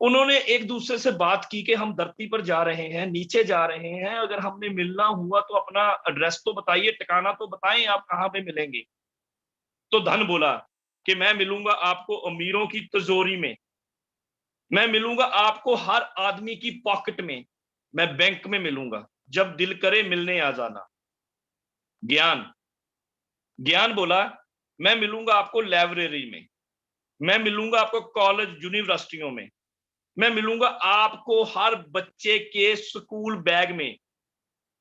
उन्होंने एक दूसरे से बात की कि हम धरती पर जा रहे हैं, नीचे जा रहे हैं, अगर हमने मिलना हुआ तो अपना एड्रेस तो बताइए, ठिकाना तो बताएं, आप कहां पे मिलेंगे। तो धन बोला कि मैं मिलूंगा आपको अमीरों की तिजोरी में, मैं मिलूंगा आपको हर आदमी की पॉकेट में, मैं बैंक में मिलूंगा, जब दिल करे मिलने आ जाना। ज्ञान ज्ञान बोला मैं मिलूंगा आपको लाइब्रेरी में, मैं मिलूंगा आपको कॉलेज यूनिवर्सिटियों में, मैं मिलूंगा आपको हर बच्चे के स्कूल बैग में,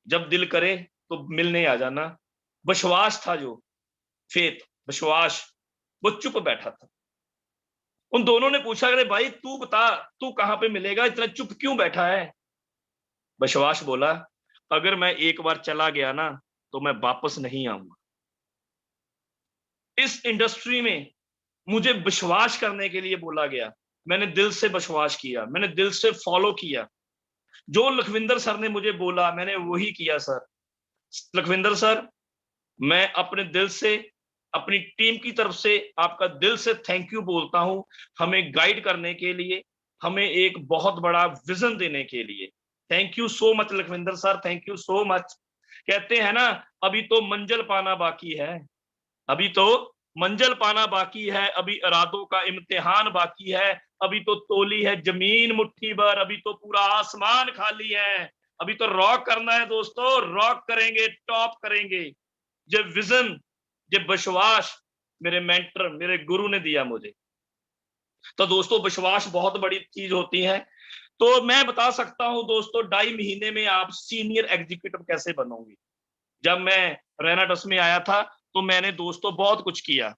जब दिल करे तो मिलने आ जाना। विश्वास था जो फेथ, विश्वास, वो चुप बैठा था। उन दोनों ने पूछा अरे भाई तू बता, तू कहां पे मिलेगा, इतना चुप क्यों बैठा है। विश्वास बोला अगर मैं एक बार चला गया ना तो मैं वापस नहीं आऊंगा। इस इंडस्ट्री में मुझे विश्वास करने के लिए बोला गया, मैंने दिल से विश्वास किया, मैंने दिल से फॉलो किया। जो लखविंदर सर ने मुझे बोला मैंने वही किया सर। लखविंदर सर, मैं अपने दिल से, अपनी टीम की तरफ से आपका दिल से थैंक यू बोलता हूं, हमें गाइड करने के लिए, हमें एक बहुत बड़ा विजन देने के लिए। Thank you so much Lakhwinder sir, thank you so much. कहते हैं ना अभी तो मंजिल पाना बाकी है, अभी तो मंजिल पाना बाकी है, अभी इरादों का इम्तिहान बाकी है, अभी तो तोली है जमीन मुट्ठी भर, अभी तो पूरा आसमान खाली है, अभी तो रॉक करना है दोस्तों, रॉक करेंगे, टॉप करेंगे। ये विजन, ये विश्वास मेरे मेंटर, मेरे गुरु ने दिया मुझे। तो दोस्तों विश्वास बहुत बड़ी चीज होती है। तो मैं बता सकता हूं दोस्तों 2.5 महीने में आप सीनियर एग्जीक्यूटिव कैसे बनोगे। जब मैं रेनाटस में आया था तो मैंने दोस्तों बहुत कुछ किया,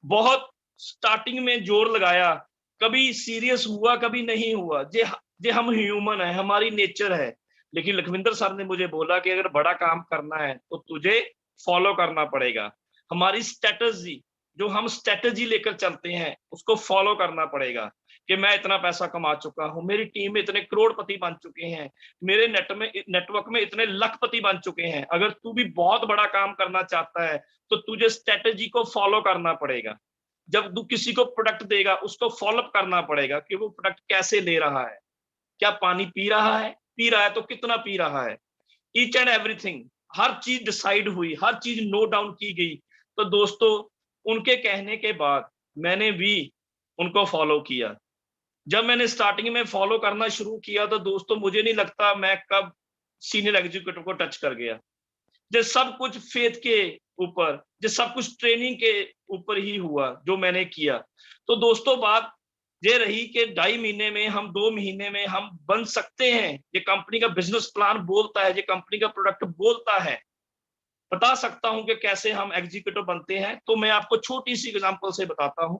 बहुत स्टार्टिंग में जोर लगाया, कभी सीरियस हुआ कभी नहीं हुआ। जे हम ह्यूमन है, हमारी नेचर है। लेकिन लखविंदर सर ने मुझे बोला कि अगर बड़ा काम करना है तो तुझे फॉलो करना पड़ेगा, हमारी स्ट्रेटजी, जो हम स्ट्रेटजी लेकर चलते हैं उसको फॉलो करना पड़ेगा। कि मैं इतना पैसा कमा चुका हूं, मेरी टीम में इतने करोड़पति बन चुके हैं, मेरे नेटवर्क में इतने लखपति बन चुके हैं, अगर तू भी बहुत बड़ा काम करना चाहता है तो तुझे स्ट्रेटजी को फॉलो करना पड़ेगा। जब तू किसी को प्रोडक्ट देगा उसको फॉलोअप करना पड़ेगा कि वो प्रोडक्ट कैसे ले रहा है, क्या पानी पी रहा है, पी रहा है तो कितना पी रहा है। ईच एंड एवरीथिंग, हर चीज डिसाइड हुई, हर चीज नोट डाउन की गई। तो दोस्तों उनके कहने के बाद मैंने भी उनको फॉलो किया। जब मैंने स्टार्टिंग में फॉलो करना शुरू किया तो दोस्तों मुझे नहीं लगता मैं कब सीनियर एग्जीक्यूटिव को टच कर गया। जो सब कुछ फेथ के ऊपर, जो सब कुछ ट्रेनिंग के ऊपर ही हुआ जो मैंने किया। तो दोस्तों बात ये रही कि 2.5 महीने में हम, 2 महीने में हम बन सकते हैं। ये कंपनी का बिजनेस प्लान बोलता है, ये कंपनी का प्रोडक्ट बोलता है। बता सकता हूं कि कैसे हम एग्जीक्यूटिव बनते हैं। तो मैं आपको छोटी सी एग्जांपल से बताता हूं।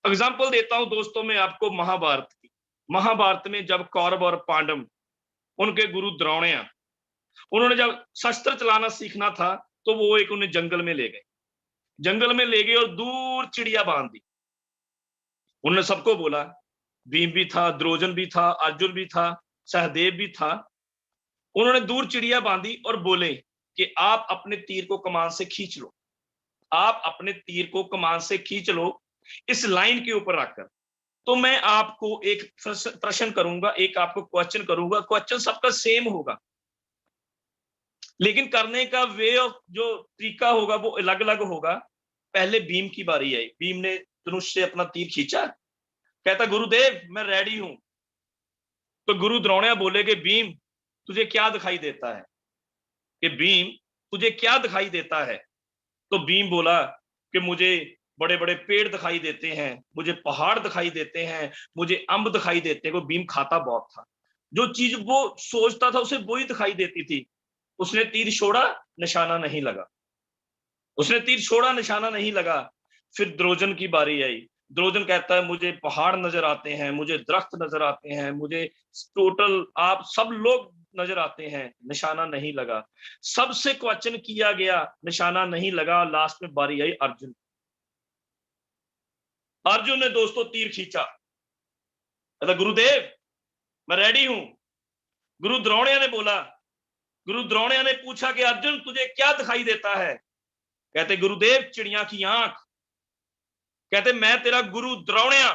एग्जांपल देता हूं दोस्तों मैं आपको महाभारत की। महाभारत में जब कौरव और पांडव, उनके गुरु द्रोणिया, उन्होंने जब शस्त्र चलाना सीखना था तो वो एक उन्हें जंगल में ले गए, जंगल में ले गए और दूर चिड़िया बांध दी। उन्होंने सबको बोला, भीम भी था, द्रोजन भी था, अर्जुन भी था, सहदेव भी था। उन्होंने दूर चिड़िया बांधी और बोले कि आप अपने तीर को कमान से खींच लो, आप अपने तीर को कमान से खींच लो इस लाइन के ऊपर रखकर। तो मैं आपको एक प्रश्न करूंगा, एक आपको क्वेश्चन करूंगा, क्वेश्चन सबका सेम होगा लेकिन करने का वे ऑफ, जो तरीका होगा वो अलग अलग होगा। पहले भीम की बारी आई, भीम ने धनुष से अपना तीर खींचा, कहता गुरुदेव मैं रेडी हूं। तो गुरु द्रोणिया बोले कि भीम तुझे क्या दिखाई देता है, कि भीम तुझे क्या दिखाई देता है। तो भीम बोला कि मुझे बड़े बड़े पेड़ दिखाई देते हैं, मुझे पहाड़ दिखाई देते हैं, मुझे अम्ब दिखाई देते हैं। वो भीम खाता बहुत था, जो चीज वो सोचता था उसे वही दिखाई देती थी। उसने तीर छोड़ा, निशाना नहीं लगा, उसने तीर छोड़ा, निशाना नहीं लगा। फिर द्रोजन की बारी आई। द्रोजन कहता है मुझे पहाड़ नजर आते हैं, मुझे दरख्त नजर आते हैं, मुझे टोटल आप सब लोग नजर आते हैं, निशाना नहीं लगा। सबसे क्वेश्चन किया गया, निशाना नहीं लगा। लास्ट में बारी आई अर्जुन। अर्जुन ने दोस्तों तीर खींचा, कहता गुरुदेव मैं रेडी हूं। गुरु द्रोण्य ने बोला, गुरु द्रोण्य ने पूछा कि अर्जुन तुझे क्या दिखाई देता है? कहते गुरुदेव चिड़िया की आंख। कहते मैं तेरा गुरु द्रोण्य,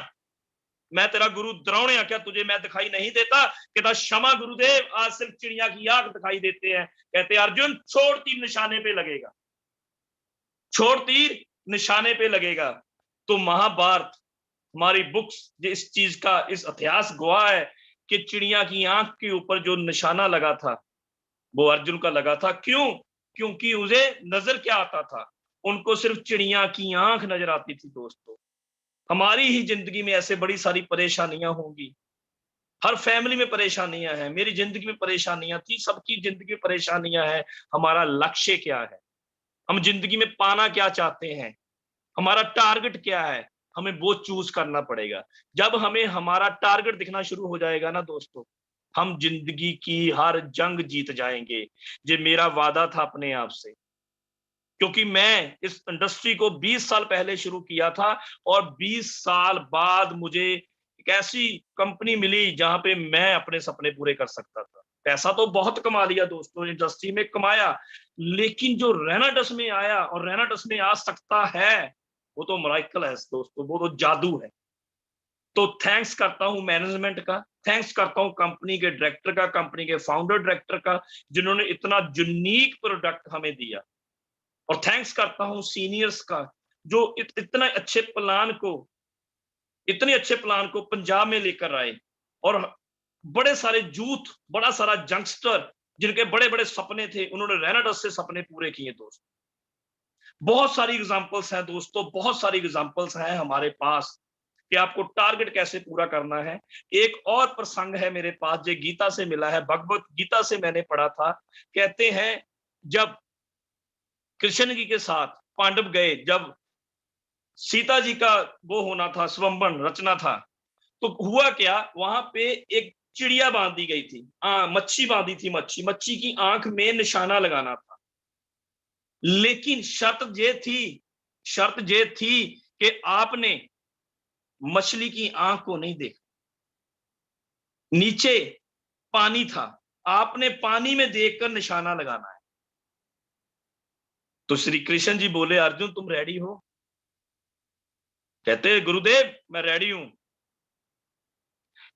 मैं तेरा गुरु द्रोण्य, क्या तुझे मैं दिखाई नहीं देता? कहता क्षमा गुरुदेव, आज सिर्फ चिड़िया की आंख दिखाई देते हैं। कहते अर्जुन छोड़ तीर निशाने पे लगेगा, छोड़ तीर निशाने पे लगेगा। तो महाभारत हमारी बुक्स इस चीज का, इस इतिहास गवाह है कि चिड़िया की आंख के ऊपर जो निशाना लगा था वो अर्जुन का लगा था। क्यों? क्योंकि उसे नजर क्या आता था? उनको सिर्फ चिड़िया की आंख नजर आती थी। दोस्तों हमारी ही जिंदगी में ऐसे बड़ी सारी परेशानियां होंगी, हर फैमिली में परेशानियां हैं, मेरी जिंदगी में परेशानियां थी, सबकी जिंदगी में परेशानियां हैं। हमारा लक्ष्य क्या है? हम जिंदगी में पाना क्या चाहते हैं? हमारा टारगेट क्या है? हमें वो चूज करना पड़ेगा। जब हमें हमारा टारगेट दिखना शुरू हो जाएगा ना दोस्तों, हम जिंदगी की हर जंग जीत जाएंगे। ये मेरा वादा था अपने आप से, क्योंकि मैं इस इंडस्ट्री को 20 साल पहले शुरू किया था और 20 साल बाद मुझे एक ऐसी कंपनी मिली जहां पे मैं अपने सपने पूरे कर सकता था। पैसा तो बहुत कमा लिया दोस्तों, इंडस्ट्री में कमाया, लेकिन जो रहना डस में आया और रहना डस में आ सकता है वो तो मिरेकल है दोस्तों, वो तो जादू है। तो थैंक्स करता हूं मैनेजमेंट का, थैंक्स करता हूं कंपनी के डायरेक्टर का, कंपनी के फाउंडर डायरेक्टर का, जिन्होंने इतना यूनिक प्रोडक्ट हमें दिया। और थैंक्स करता हूं सीनियर्स का, जो इतने अच्छे प्लान को पंजाब में लेकर आए, और बड़े सारे यूथ, बड़ा सारा यंगस्टर जिनके बड़े बड़े सपने थे, उन्होंने रैनाडस से सपने पूरे किए। दोस्त बहुत सारी एग्जांपल्स हैं दोस्तों, बहुत सारी एग्जांपल्स हैं हमारे पास कि आपको टारगेट कैसे पूरा करना है। एक और प्रसंग है मेरे पास जो गीता से मिला है, भगवत गीता से मैंने पढ़ा था। कहते हैं जब कृष्ण जी के साथ पांडव गए, जब सीता जी का वो होना था, स्वयंवर रचना था, तो हुआ क्या, वहां पे एक चिड़िया बांधी गई थी, मच्छी बांधी थी, मच्छी मच्छी की आंख में निशाना लगाना था। लेकिन शर्त ये थी कि आपने मछली की आंख को नहीं देखा, नीचे पानी था, आपने पानी में देखकर निशाना लगाना है। तो श्री कृष्ण जी बोले अर्जुन तुम रेडी हो? कहते गुरुदेव मैं रेडी हूं।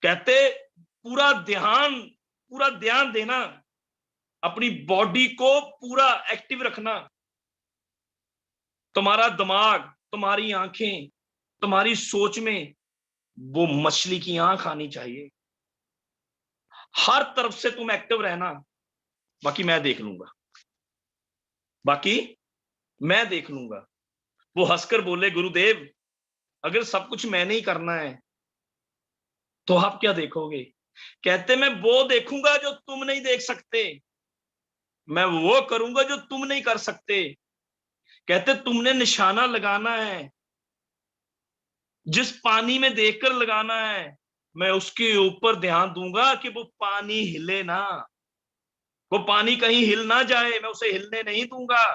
कहते पूरा ध्यान देना, अपनी बॉडी को पूरा एक्टिव रखना, तुम्हारा दिमाग, तुम्हारी आंखें, तुम्हारी सोच में वो मछली की आंख आनी चाहिए। हर तरफ से तुम एक्टिव रहना, बाकी मैं देख लूंगा, बाकी मैं देख लूंगा। वो हंसकर बोले गुरुदेव अगर सब कुछ मैंने ही करना है तो आप क्या देखोगे? कहते मैं वो देखूंगा जो तुम नहीं देख सकते, मैं वो करूंगा जो तुम नहीं कर सकते। कहते तुमने निशाना लगाना है, जिस पानी में देखकर लगाना है, मैं उसके ऊपर ध्यान दूंगा कि वो पानी हिले ना, वो पानी कहीं हिल ना जाए, मैं उसे हिलने नहीं दूंगा।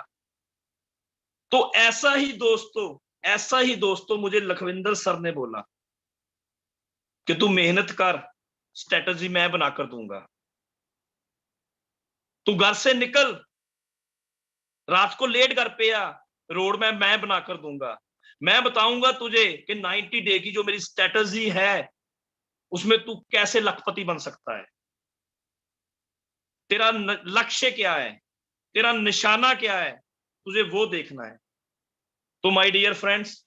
तो ऐसा ही दोस्तों मुझे लखविंदर सर ने बोला कि तू मेहनत कर, स्ट्रेटजी मैं बनाकर दूंगा, तू घर से निकल, रात को लेट घर पे आ, रोड मैप मैं बनाकर दूंगा, मैं बताऊंगा तुझे कि 90 डे की जो मेरी स्ट्रेटजी है उसमें तू कैसे लखपति बन सकता है, तेरा लक्ष्य क्या है, तेरा निशाना क्या है, तुझे वो देखना है। तो माय डियर फ्रेंड्स,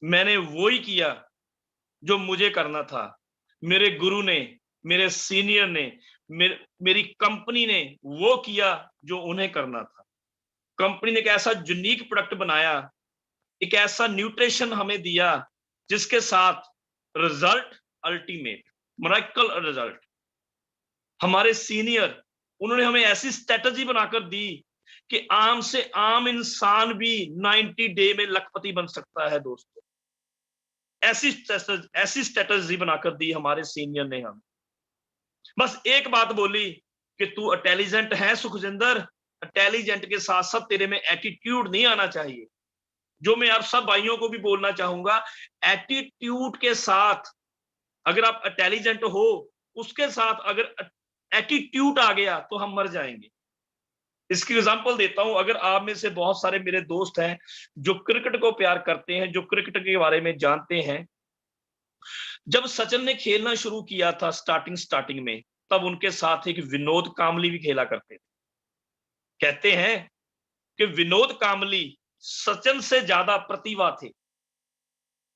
मैंने वो ही किया जो मुझे करना था। मेरे गुरु ने, मेरे सीनियर ने, मेरी कंपनी ने वो किया जो उन्हें करना था। कंपनी ने एक ऐसा यूनिक प्रोडक्ट बनाया, एक ऐसा न्यूट्रिशन हमें दिया जिसके साथ रिजल्ट अल्टीमेट, मिरेकल रिजल्ट। हमारे सीनियर, उन्होंने हमें ऐसी स्ट्रेटजी बनाकर दी कि आम से आम इंसान भी 90 डे में लखपति बन सकता है दोस्तों। ऐसी स्ट्रेटजी बनाकर दी हमारे सीनियर ने हमें। बस एक बात बोली कि तू इंटेलिजेंट है सुखजिंदर, इंटेलिजेंट के साथ साथ तेरे में एटीट्यूड नहीं आना चाहिए। जो मैं आप सब भाइयों को भी बोलना चाहूंगा, एटीट्यूड के साथ, अगर आप इंटेलिजेंट हो उसके साथ अगर एटीट्यूड आ गया तो हम मर जाएंगे। इसकी एग्जांपल देता हूं, अगर आप में से बहुत सारे मेरे दोस्त हैं जो क्रिकेट को प्यार करते हैं, जो क्रिकेट के बारे में जानते हैं, जब सचिन ने खेलना शुरू किया था स्टार्टिंग में, तब उनके साथ एक विनोद कामली भी खेला करते थे। कहते हैं कि विनोद कामली सचिन से ज्यादा प्रतिभा थे,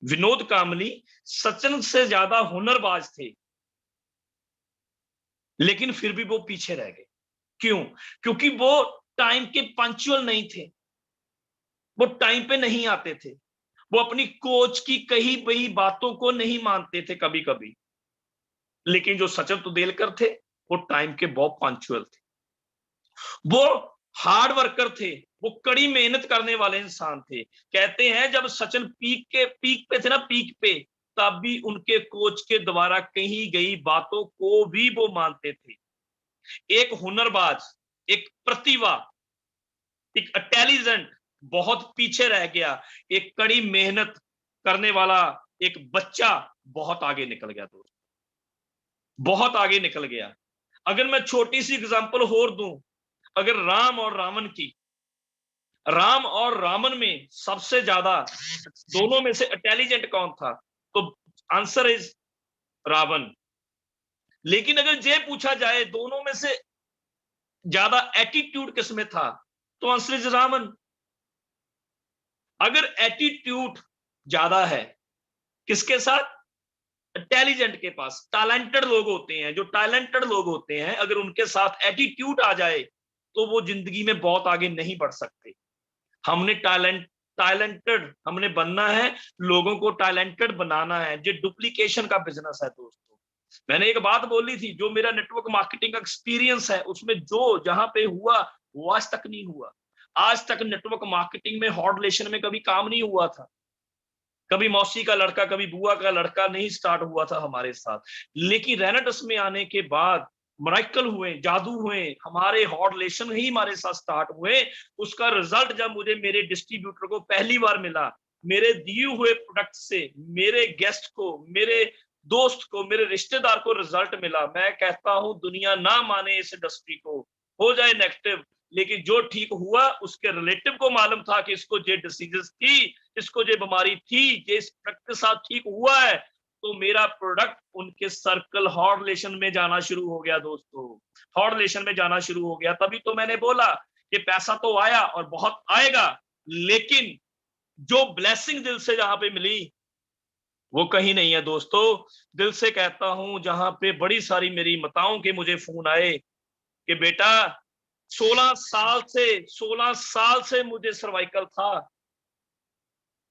विनोद कामली सचिन से ज्यादा हुनरबाज थे, लेकिन फिर भी वो पीछे रह गए। क्यों? क्योंकि वो टाइम के पंक्चुअल नहीं थे, वो टाइम पे नहीं आते थे, वो अपनी कोच की कही वही बातों को नहीं मानते थे कभी कभी। लेकिन जो सचिन तेंदुलकर थे वो टाइम के बहुत पंक्चुअल थे, वो हार्ड वर्कर थे, वो कड़ी मेहनत करने वाले इंसान थे। कहते हैं जब सचिन पीक पे थे ना, पीक पे, तब भी उनके कोच के द्वारा कही गई बातों को भी वो मानते थे। एक हुनरबाज, एक प्रतिभा, एक इंटेलिजेंट बहुत पीछे रह गया, एक कड़ी मेहनत करने वाला एक बच्चा बहुत आगे निकल गया दोस्त, बहुत आगे निकल गया। अगर मैं छोटी सी एग्जांपल और दूं, अगर राम और रावण की, राम और रावण में सबसे ज्यादा दोनों में से इंटेलिजेंट कौन था, तो आंसर इज रावण। लेकिन अगर ये पूछा जाए दोनों में से ज्यादा एटीट्यूड किसमें था, तो आंसर इज रावण। अगर एटीट्यूड ज्यादा है किसके साथ, इंटेलिजेंट के पास, टैलेंटेड लोग होते हैं, जो टैलेंटेड लोग होते हैं, अगर उनके साथ एटीट्यूड आ जाए तो वो जिंदगी में बहुत आगे नहीं बढ़ सकते। हमने टैलेंटेड हमने बनना है, लोगों को टैलेंटेड बनाना है। ये डुप्लीकेशन का बिजनेस है दोस्तों। मैंने एक बात बोली थी, जो मेरा नेटवर्क मार्केटिंग का एक्सपीरियंस है उसमें जो जहां पे हुआ वो आज तक नहीं हुआ। आज तक नेटवर्क मार्केटिंग में हॉट रिलेशन में कभी काम नहीं हुआ था, कभी मौसी का लड़का, कभी बुआ का लड़का नहीं स्टार्ट हुआ था हमारे साथ। लेकिन रेनेटस में आने के बाद मराइकल हुए, जादू हुए, हमारे हॉट रिलेशन ही हमारे साथ स्टार्ट हुए। उसका रिजल्ट जब मुझे मेरे डिस्ट्रीब्यूटर को पहली बार मिला, मेरे दिए हुए प्रोडक्ट से मेरे गेस्ट को, मेरे दोस्त को, मेरे रिश्तेदार को रिजल्ट मिला, मैं कहता हूं दुनिया ना माने इस इंडस्ट्री को, हो जाए नेगेटिव, लेकिन जो ठीक हुआ उसके रिलेटिव को मालूम था कि इसको ये डिसीजेस थी, इसको ये बीमारी थी, ये इस प्रोडक्ट के साथ ठीक हुआ है, तो मेरा प्रोडक्ट उनके सर्कल हॉट रिलेशन में जाना शुरू हो गया दोस्तों, हॉट रिलेशन में जाना शुरू हो गया। तभी तो मैंने बोला कि पैसा तो आया और बहुत आएगा, लेकिन जो ब्लेसिंग दिल से जहां पे मिली वो कहीं नहीं है दोस्तों। दिल से कहता हूं, जहां पे बड़ी सारी मेरी माताओं के मुझे फोन आए कि बेटा 16 साल से मुझे सर्वाइकल था,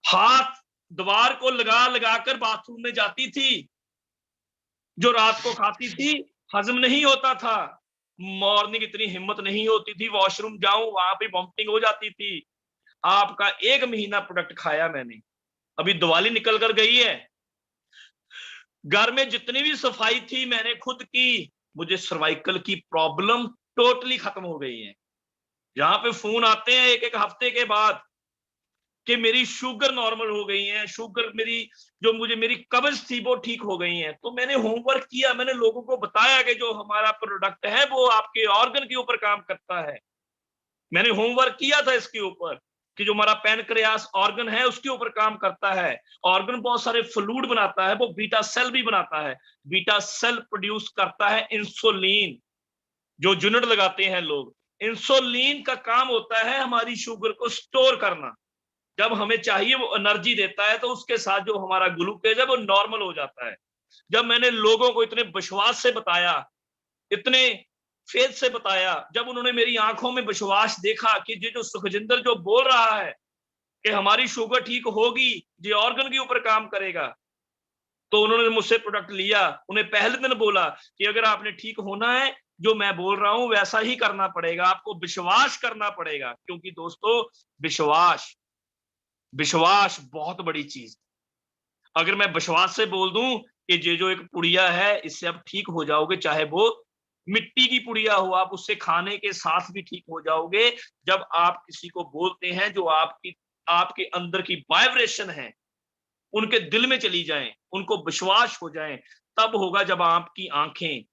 हाथ दीवार को लगा लगा कर बाथरूम में जाती थी, जो रात को खाती थी हजम नहीं होता था, मॉर्निंग इतनी हिम्मत नहीं होती थी वॉशरूम जाऊं, वहां पे वॉमिटिंग हो जाती थी। आपका 1 महीना प्रोडक्ट खाया मैंने, अभी दिवाली निकल कर गई है, घर में जितनी भी सफाई थी मैंने खुद की, मुझे सर्वाइकल की प्रॉब्लम टोटली खत्म हो गई है। यहाँ पे फोन आते हैं एक एक हफ्ते के बाद कि मेरी शुगर नॉर्मल हो गई है, शुगर मेरी, जो मुझे मेरी कब्ज थी वो ठीक हो गई है। तो मैंने होमवर्क किया, मैंने लोगों को बताया कि जो हमारा प्रोडक्ट है वो आपके ऑर्गन के ऊपर काम करता है। मैंने होमवर्क किया था इसके ऊपर कि जो हमारा पैनक्रियास ऑर्गन है उसके ऊपर काम करता है। ऑर्गन बहुत सारे फ्लूइड बनाता है, वो बीटा सेल भी बनाता है, बीटा सेल प्रोड्यूस करता है इंसुलिन, जो यूनिट लगाते हैं लोग। इंसुलिन का काम होता है हमारी शुगर को स्टोर करना, जब हमें चाहिए वो एनर्जी देता है, तो उसके साथ जो हमारा ग्लूकोज है वो नॉर्मल हो जाता है। जब मैंने लोगों को इतने विश्वास से बताया, इतने फेथ से बताया, जब उन्होंने मेरी आंखों में विश्वास देखा कि ये जो सुखजिंदर जो बोल रहा है कि हमारी शुगर ठीक होगी, ये ऑर्गन के ऊपर काम करेगा, तो उन्होंने मुझसे प्रोडक्ट लिया। उन्हें पहले दिन बोला कि अगर आपने ठीक होना है, जो मैं बोल रहा हूं वैसा ही करना पड़ेगा, आपको विश्वास करना पड़ेगा। क्योंकि दोस्तों विश्वास, विश्वास बहुत बड़ी चीज। अगर मैं विश्वास से बोल दूं कि ये जो एक पुड़िया है इससे आप ठीक हो जाओगे, चाहे वो मिट्टी की पुड़िया हो, आप उससे खाने के साथ भी ठीक हो जाओगे। जब आप किसी को बोलते हैं जो आपके अंदर की वाइब्रेशन है उनके दिल में चली जाए, उनको विश्वास हो जाए, तब होगा जब आपकी आंखें,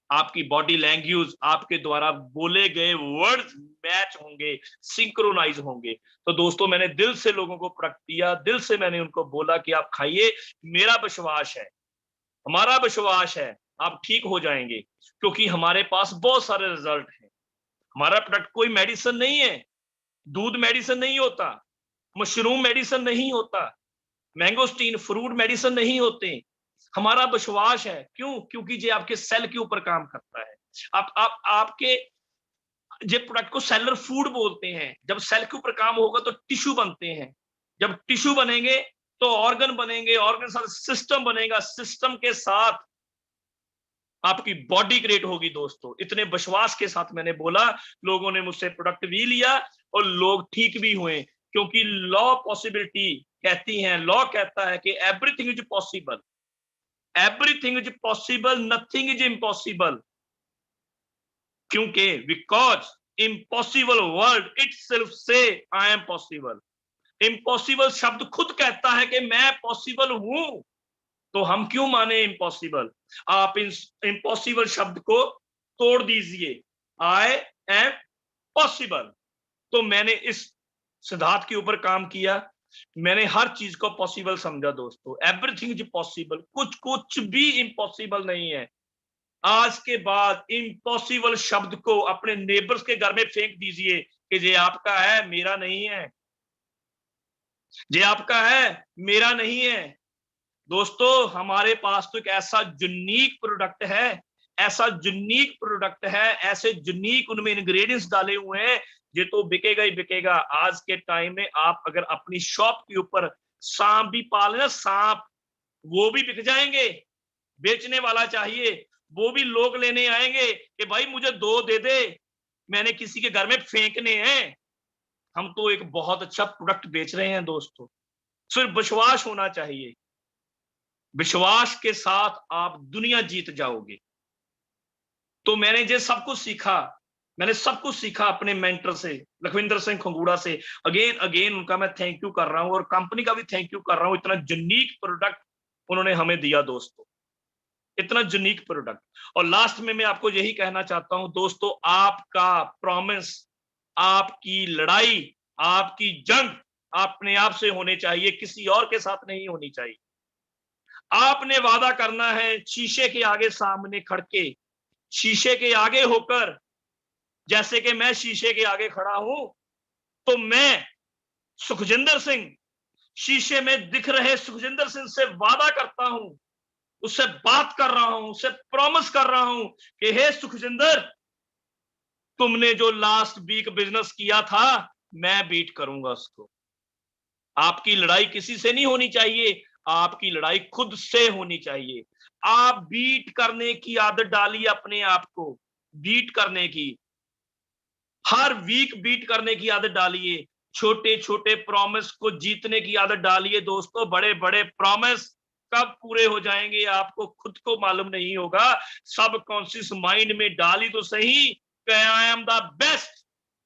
आपकी बॉडी लैंग्वेज, आपके द्वारा बोले गए वर्ड्स मैच होंगे, सिंक्रोनाइज होंगे। तो दोस्तों, मैंने दिल से लोगों को प्रोडक्ट दिया, दिल से मैंने उनको बोला कि आप खाइए, मेरा विश्वास है, हमारा विश्वास है आप ठीक हो जाएंगे, क्योंकि हमारे पास बहुत सारे रिजल्ट हैं। हमारा प्रोडक्ट कोई मेडिसिन नहीं है, दूध मेडिसिन नहीं होता, मशरूम मेडिसिन नहीं होता, मैंगोस्टीन फ्रूट मेडिसिन नहीं होते। हमारा विश्वास है, क्यों? क्योंकि ये आपके सेल के ऊपर काम करता है। आप आपके ये प्रोडक्ट को सेलर फूड बोलते हैं। जब सेल के ऊपर काम होगा तो टिश्यू बनते हैं, जब टिश्यू बनेंगे तो ऑर्गन बनेंगे, ऑर्गन साथ सिस्टम बनेगा, सिस्टम के साथ आपकी बॉडी क्रिएट होगी। दोस्तों, इतने विश्वास के साथ मैंने बोला, लोगों ने मुझसे प्रोडक्ट भी लिया और लोग ठीक भी हुए, क्योंकि लॉ पॉसिबिलिटी कहती है, लॉ कहता है कि everything is possible, everything is possible, nothing is impossible. क्योंकि because impossible word itself से आई एम पॉसिबल। इम्पॉसिबल शब्द खुद कहता है कि मैं पॉसिबल हूं, तो हम क्यों माने इम्पॉसिबल? आप इम्पॉसिबल शब्द को तोड़ दीजिए, आई एम पॉसिबल। तो मैंने इस सिद्धांत के ऊपर काम किया, मैंने हर चीज को पॉसिबल समझा। दोस्तों, एवरीथिंग इज पॉसिबल, कुछ भी इम्पॉसिबल नहीं है। आज के बाद इम्पॉसिबल शब्द को अपने नेबर्स के घर में फेंक दीजिए कि ये आपका है, मेरा नहीं है, ये आपका है, मेरा नहीं है। दोस्तों, हमारे पास तो एक ऐसा यूनिक प्रोडक्ट है, ऐसा यूनिक प्रोडक्ट है, ऐसे यूनिक उनमें इंग्रेडिएंट्स डाले हुए हैं, ये तो बिकेगा ही बिकेगा। आज के टाइम में आप अगर अपनी शॉप के ऊपर सांप भी पाल लेना, सांप, वो भी बिक जाएंगे। बेचने वाला चाहिए, वो भी लोग लेने आएंगे कि भाई मुझे 2 दे दे, मैंने किसी के घर में फेंकने हैं। हम तो एक बहुत अच्छा प्रोडक्ट बेच रहे हैं। दोस्तों, सिर्फ विश्वास होना चाहिए, विश्वास के साथ आप दुनिया जीत जाओगे। तो मैंने ये सब कुछ सीखा, मैंने सब कुछ सीखा अपने मेंटर से, लखविंदर सिंह खंगूड़ा से। अगेन अगेन उनका मैं थैंक यू कर रहा हूं, और कंपनी का भी थैंक यू कर रहा हूं। इतना यूनिक प्रोडक्ट उन्होंने हमें दिया दोस्तों, इतना यूनिक प्रोडक्ट। और लास्ट में मैं आपको यही कहना चाहता हूं दोस्तों, आपका प्रॉमिस, आपकी लड़ाई, आपकी जंग अपने आप से होने चाहिए, किसी और के साथ नहीं होनी चाहिए। आपने वादा करना है शीशे के आगे सामने खड़के, शीशे के आगे होकर, जैसे कि मैं शीशे के आगे खड़ा हूं, तो मैं सुखजिंदर सिंह शीशे में दिख रहे सुखजिंदर सिंह से वादा करता हूं, उससे बात कर रहा हूं, उससे प्रॉमिस कर रहा हूं कि हे सुखजिंदर, तुमने जो लास्ट वीक बिजनेस किया था, मैं बीट करूंगा उसको। आपकी लड़ाई किसी से नहीं होनी चाहिए, आपकी लड़ाई खुद से होनी चाहिए। आप बीट करने की आदत डालिए अपने आप को, बीट करने की, हर वीक बीट करने की आदत डालिए, छोटे छोटे प्रॉमिस को जीतने की आदत डालिए। दोस्तों, बड़े बड़े प्रॉमिस कब पूरे हो जाएंगे आपको खुद को मालूम नहीं होगा। सब कॉन्शियस माइंड में डाली तो सही, I am the best,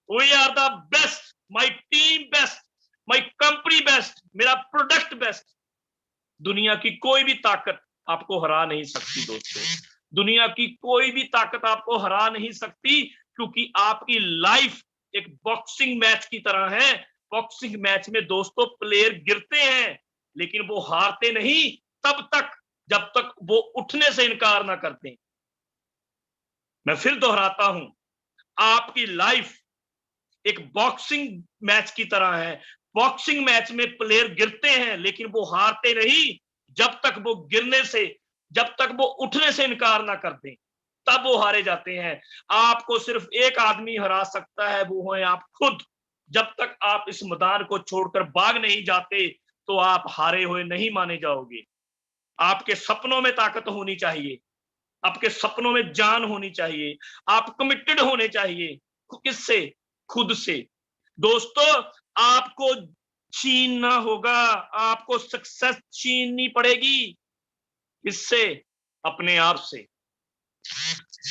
we are the best, my team best, my company best, मेरा प्रोडक्ट बेस्ट। दुनिया की कोई भी ताकत आपको हरा नहीं सकती दोस्तों, दुनिया की कोई भी ताकत आपको हरा नहीं सकती, क्योंकि आपकी लाइफ एक बॉक्सिंग मैच की तरह है। बॉक्सिंग मैच में दोस्तों प्लेयर गिरते हैं, लेकिन वो हारते नहीं तब तक जब तक वो उठने से इनकार ना करते। मैं फिर दोहराता हूं, आपकी लाइफ एक बॉक्सिंग मैच की तरह है। बॉक्सिंग मैच में प्लेयर गिरते हैं, लेकिन वो हारते नहीं जब तक वो गिरने से, जब तक वो उठने से इनकार ना कर दें, तब वो हारे जाते हैं। आपको सिर्फ एक आदमी हरा सकता है, वो है आप खुद। जब तक आप इस मैदान को छोड़कर भाग नहीं जाते, तो आप हारे हुए नहीं माने जाओगे। आपके सपनों में ताकत होनी चाहिए, आपके सपनों में जान होनी चाहिए, आप कमिटेड होने चाहिए। किससे? खुद से। दोस्तों, आपको छीनना होगा, आपको सक्सेस छीननी पड़ेगी। किससे? अपने आप से।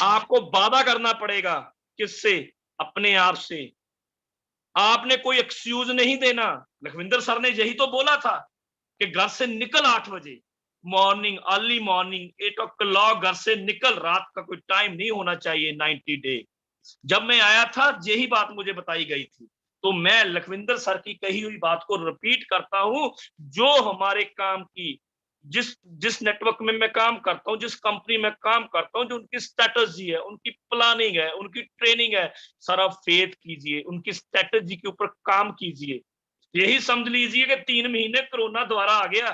आपको वादा करना पड़ेगा। किससे? अपने आप से। आपने कोई एक्सक्यूज नहीं देना। लखविंदर सर ने यही तो बोला था कि घर से निकल 8 बजे, मॉर्निंग, अर्ली मॉर्निंग 8 o'clock घर से निकल, रात का कोई टाइम नहीं होना चाहिए 90 डे। जब मैं आया था यही बात मुझे बताई गई थी। तो मैं लखविंदर सर की कही हुई बात को रिपीट करता हूं, जो हमारे काम की, जिस जिस नेटवर्क में मैं काम करता हूं, जिस कंपनी में काम करता हूं, जो उनकी स्ट्रेटजी है, उनकी प्लानिंग है, उनकी ट्रेनिंग है, सर आप फेथ कीजिए, उनकी स्ट्रेटजी के ऊपर काम कीजिए। यही समझ लीजिए कि 3 महीने कोरोना दोबारा आ गया,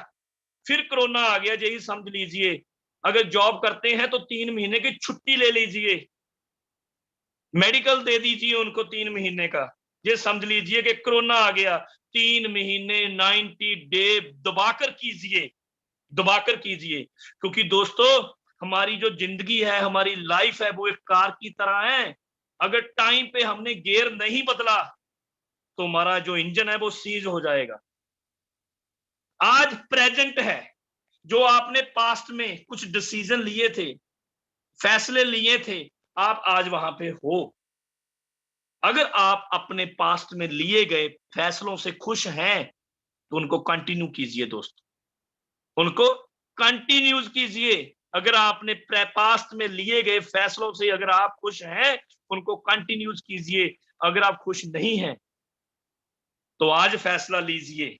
फिर कोरोना आ गया, यही समझ लीजिए। अगर जॉब करते हैं तो 3 महीने की छुट्टी ले लीजिए, मेडिकल दे दीजिए उनको 3 महीने का। ये समझ लीजिए कि कोरोना आ गया, 3 महीने 90 डे दबाकर कीजिए, दबाकर कीजिए। क्योंकि दोस्तों हमारी जो जिंदगी है, हमारी लाइफ है, वो एक कार की तरह है। अगर टाइम पे हमने गियर नहीं बदला तो हमारा जो इंजन है वो सीज हो जाएगा। आज प्रेजेंट है, जो आपने पास्ट में कुछ डिसीजन लिए थे, फैसले लिए थे, आप आज वहां पे हो। अगर आप अपने पास्ट में लिए गए फैसलों से खुश हैं तो उनको कंटिन्यू कीजिए दोस्तों, उनको कंटिन्यूज कीजिए। अगर आपने पास्ट में लिए गए फैसलों से अगर आप खुश हैं, उनको कंटिन्यूज कीजिए। अगर आप खुश नहीं हैं तो आज फैसला लीजिए,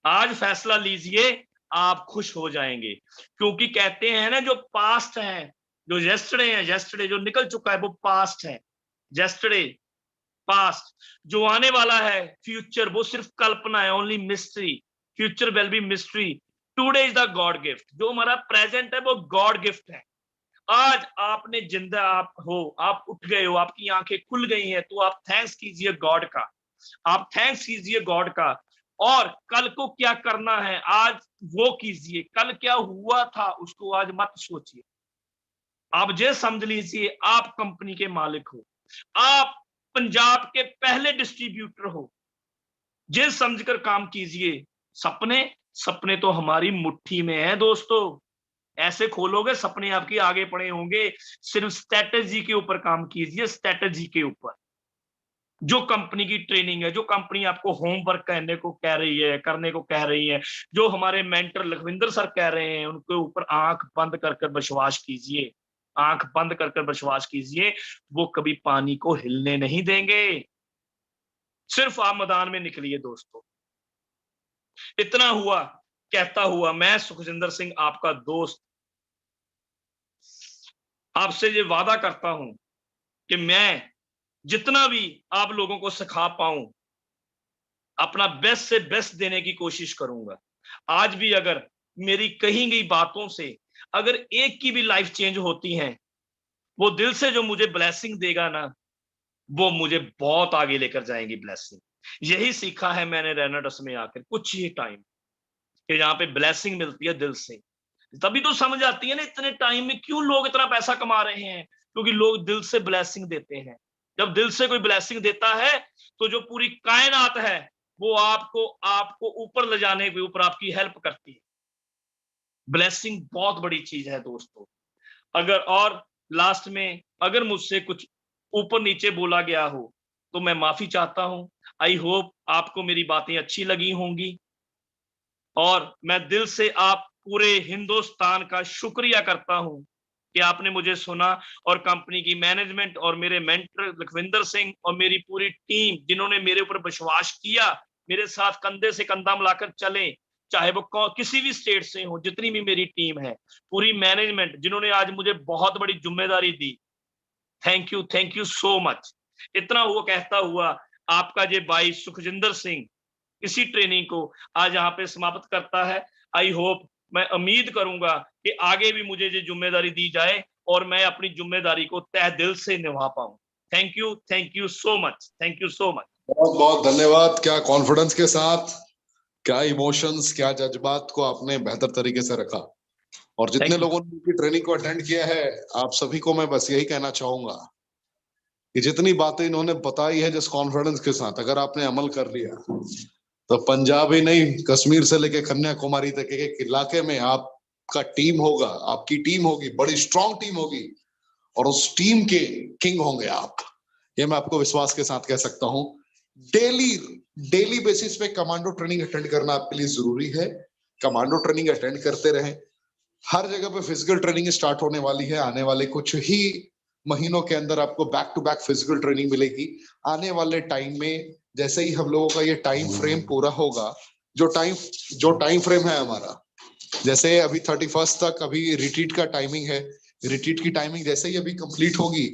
आज फैसला लीजिए, आप खुश हो जाएंगे। क्योंकि कहते हैं ना, जो पास्ट है, जो यस्टरडे है, यस्टरडे जो निकल चुका है वो पास्ट है, यस्टरडे पास्ट। जो आने वाला है फ्यूचर, वो सिर्फ कल्पना है, only mystery. Future will be mystery, today is the God gift. जो हमारा प्रेजेंट है वो गॉड गिफ्ट है। आज आपने जिंदा आप हो, आप उठ गए हो, आपकी आंखें खुल गई हैं, तो आप थैंक्स कीजिए गॉड का, आप थैंक्स कीजिए गॉड का। और कल को क्या करना है आज वो कीजिए, कल क्या हुआ था उसको आज मत सोचिए। आप ये समझ लीजिए आप कंपनी के मालिक हो, आप पंजाब के पहले डिस्ट्रीब्यूटर हो, ये समझकर काम कीजिए। सपने, सपने तो हमारी मुट्ठी में है दोस्तों, ऐसे खोलोगे सपने आपके आगे पड़े होंगे। सिर्फ स्ट्रेटेजी के ऊपर काम कीजिए, स्ट्रेटेजी के ऊपर। जो कंपनी की ट्रेनिंग है, जो कंपनी आपको होमवर्क करने को कह रही है, करने को कह रही है, जो हमारे मेंटर लखविंदर सर कह रहे हैं, उनके ऊपर आंख बंद कर विश्वास कीजिए, आंख बंद कर विश्वास कीजिए। वो कभी पानी को हिलने नहीं देंगे। सिर्फ आप मैदान में निकलिए दोस्तों। इतना हुआ कहता हुआ, मैं सुखजिंदर सिंह आपका दोस्त आपसे ये वादा करता हूं कि मैं जितना भी आप लोगों को सिखा पाऊं, अपना बेस्ट से बेस्ट देने की कोशिश करूंगा। आज भी अगर मेरी कही गई बातों से अगर एक की भी लाइफ चेंज होती है, वो दिल से जो मुझे ब्लेसिंग देगा ना, वो मुझे बहुत आगे लेकर जाएंगी ब्लेसिंग। यही सीखा है मैंने रेनाडस में आकर कुछ ही टाइम, कि यहाँ पे ब्लेसिंग मिलती है दिल से। तभी तो समझ आती है ना इतने टाइम में क्यों लोग इतना पैसा कमा रहे हैं, क्योंकि लोग दिल से ब्लेसिंग देते हैं। जब दिल से कोई ब्लेसिंग देता है तो जो पूरी कायनात है वो आपको आपको ऊपर ले जाने के ऊपर आपकी हेल्प करती है। ब्लेसिंग बहुत बड़ी चीज है दोस्तों। अगर और लास्ट में अगर मुझसे कुछ ऊपर नीचे बोला गया हो तो मैं माफी चाहता हूं। आई होप आपको मेरी बातें अच्छी लगी होंगी, और मैं दिल से आप पूरे हिंदुस्तान का शुक्रिया करता हूं कि आपने मुझे सुना। और कंपनी की मैनेजमेंट और मेरे मेंटर लखविंदर सिंह और मेरी पूरी टीम जिन्होंने मेरे ऊपर विश्वास किया, मेरे साथ कंधे से कंधा मिलाकर चले, चाहे वो किसी भी स्टेट से हो, जितनी भी मेरी टीम है, पूरी मैनेजमेंट जिन्होंने आज मुझे बहुत बड़ी जिम्मेदारी दी, थैंक यू सो मच। इतना हुआ कहता हुआ आपका ये भाई सुखजिंदर सिंह इसी ट्रेनिंग को आज यहाँ पे समाप्त करता है। आई होप, मैं उम्मीद करूंगा कि आगे भी मुझे ये जिम्मेदारी दी जाए और मैं अपनी जिम्मेदारी को तहे दिल से निभा पाऊं। Thank you so much, thank you so much. बहुत बहुत धन्यवाद। क्या कॉन्फिडेंस के साथ, क्या इमोशंस, क्या जज्बात को आपने बेहतर तरीके से रखा। और जितने लोगों ने उनकी ट्रेनिंग को अटेंड किया है, आप सभी को मैं बस यही कहना चाहूंगा कि जितनी बातें इन्होंने बताई है जिस कॉन्फिडेंस के साथ अगर आपने अमल कर लिया तो पंजाब ही नहीं, कश्मीर से लेके कन्याकुमारी तक एक इलाके में आपका टीम होगा, आपकी टीम होगी, बड़ी स्ट्रांग टीम होगी और उस टीम के किंग होंगे आप। ये मैं आपको विश्वास के साथ कह सकता हूं। डेली बेसिस पे कमांडो ट्रेनिंग अटेंड करना आपके लिए जरूरी है। कमांडो ट्रेनिंग अटेंड करते रहें। हर जगह पे फिजिकल ट्रेनिंग स्टार्ट होने वाली है, आने वाले कुछ ही महीनों के अंदर आपको back to back physical training मिलेगी। आने वाले टाइम में जैसे ही हम लोगों का ये टाइम फ्रेम पूरा होगा, जो टाइम फ्रेम है हमारा, जैसे अभी 31 तक अभी रिट्रीट का टाइमिंग है, रिट्रीट की टाइमिंग जैसे ही अभी कंप्लीट होगी,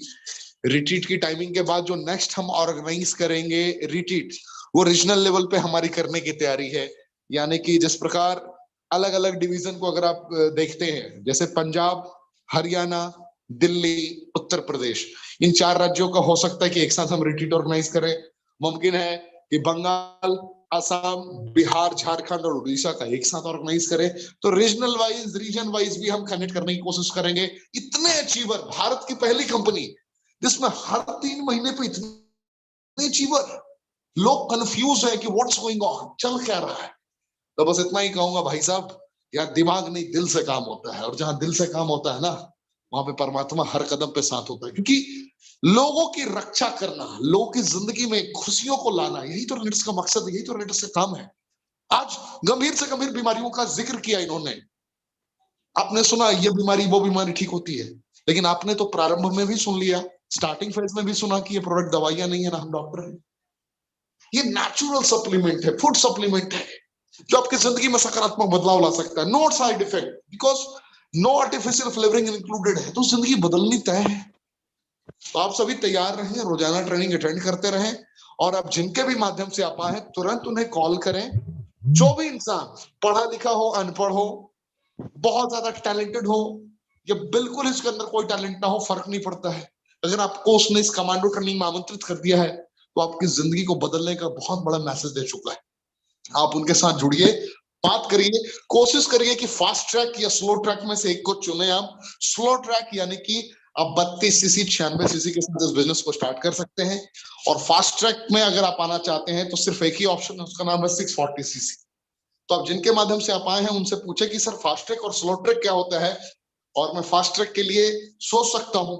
रिट्रीट की टाइमिंग के बाद जो नेक्स्ट हम ऑर्गेनाइज करेंगे रिट्रीट, वो रीजनल लेवल पे हमारी करने की तैयारी है। यानी कि जिस प्रकार अलग अलग डिवीजन को अगर आप देखते हैं, जैसे पंजाब, हरियाणा, दिल्ली, उत्तर प्रदेश, इन 4 राज्यों का हो सकता है कि एक साथ हम रिट्रीट ऑर्गेनाइज करें। मुमकिन है कि बंगाल, असम, बिहार, झारखंड और उड़ीसा का एक साथ ऑर्गेनाइज करें। तो रीजनल वाइज, रीजन वाइज भी हम कनेक्ट करने की कोशिश करेंगे। इतने अचीवर, भारत की पहली कंपनी जिसमें हर 3 महीने पे इतने अचीवर, लोग कंफ्यूज है कि व्हाट्स गोइंग ऑन, चल क्या रहा है। तो बस इतना ही कहूंगा भाई साहब, यार दिमाग नहीं दिल से काम होता है, और जहां दिल से काम होता है ना, वहां पे परमात्मा हर कदम पे साथ होता है। क्योंकि लोगों की रक्षा करना, लोगों की जिंदगी में खुशियों को लाना, यही तो रेनेट्स का मकसद है, यही तो रेनेट्स का काम है। आज गंभीर से गंभीर बीमारियों का जिक्र किया इन्होंने, आपने सुना ये बीमारी वो बीमारी ठीक होती है, लेकिन आपने तो प्रारंभ में भी सुन लिया, स्टार्टिंग फेज में भी सुना कि ये प्रोडक्ट दवाइयां नहीं है ना, हम डॉक्टर हैं। ये नेचुरल सप्लीमेंट है, फूड सप्लीमेंट है, जो आपकी जिंदगी में सकारात्मक बदलाव ला सकता है। No side effect, because no artificial flavouring included है, तो जिंदगी बदलनी तय है। तो आप सभी तैयार रहें, रोजाना ट्रेनिंग अटेंड करते रहें, और आप जिनके भी माध्यम से आप आए हैं तुरंत उन्हें कॉल करें। जो भी इंसान पढ़ा लिखा हो, अनपढ़ हो, बहुत ज्यादा टैलेंटेड हो या बिल्कुल इसके अंदर कोई टैलेंट ना हो, फर्क नहीं पड़ता है। अगर आपको उसने इस कमांडो ट्रेनिंग में आमंत्रित कर दिया है, तो आपकी जिंदगी को बदलने का बहुत बड़ा मैसेज दे चुका है। आप उनके साथ जुड़िए, बात करिए, कोशिश करिए कि फास्ट ट्रैक या स्लो ट्रैक में से एक को चुने आप। स्लो ट्रैक यानी कि आप 32 सीसी 96 सीसी के साथ इस बिजनेस को स्टार्ट कर सकते हैं, और फास्ट ट्रैक में अगर आप आना चाहते हैं तो सिर्फ एक ही ऑप्शन है, उसका नाम है 640 सीसी। तो आप जिनके माध्यम से आप आए हैं उनसे पूछे कि सर फास्ट ट्रैक और स्लो ट्रैक क्या होता है, और मैं फास्ट ट्रैक के लिए सोच सकता हूँ।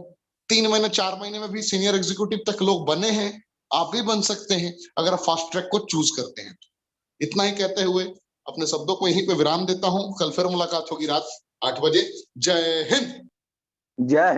3 महीने 4 महीने में भी सीनियर एग्जीक्यूटिव तक लोग बने हैं, आप भी बन सकते हैं अगर आप फास्ट ट्रैक को चूज करते हैं। इतना ही कहते हुए अपने शब्दों को यहीं पे विराम देता हूं। कल फिर मुलाकात होगी रात 8 बजे। जय हिंद। जय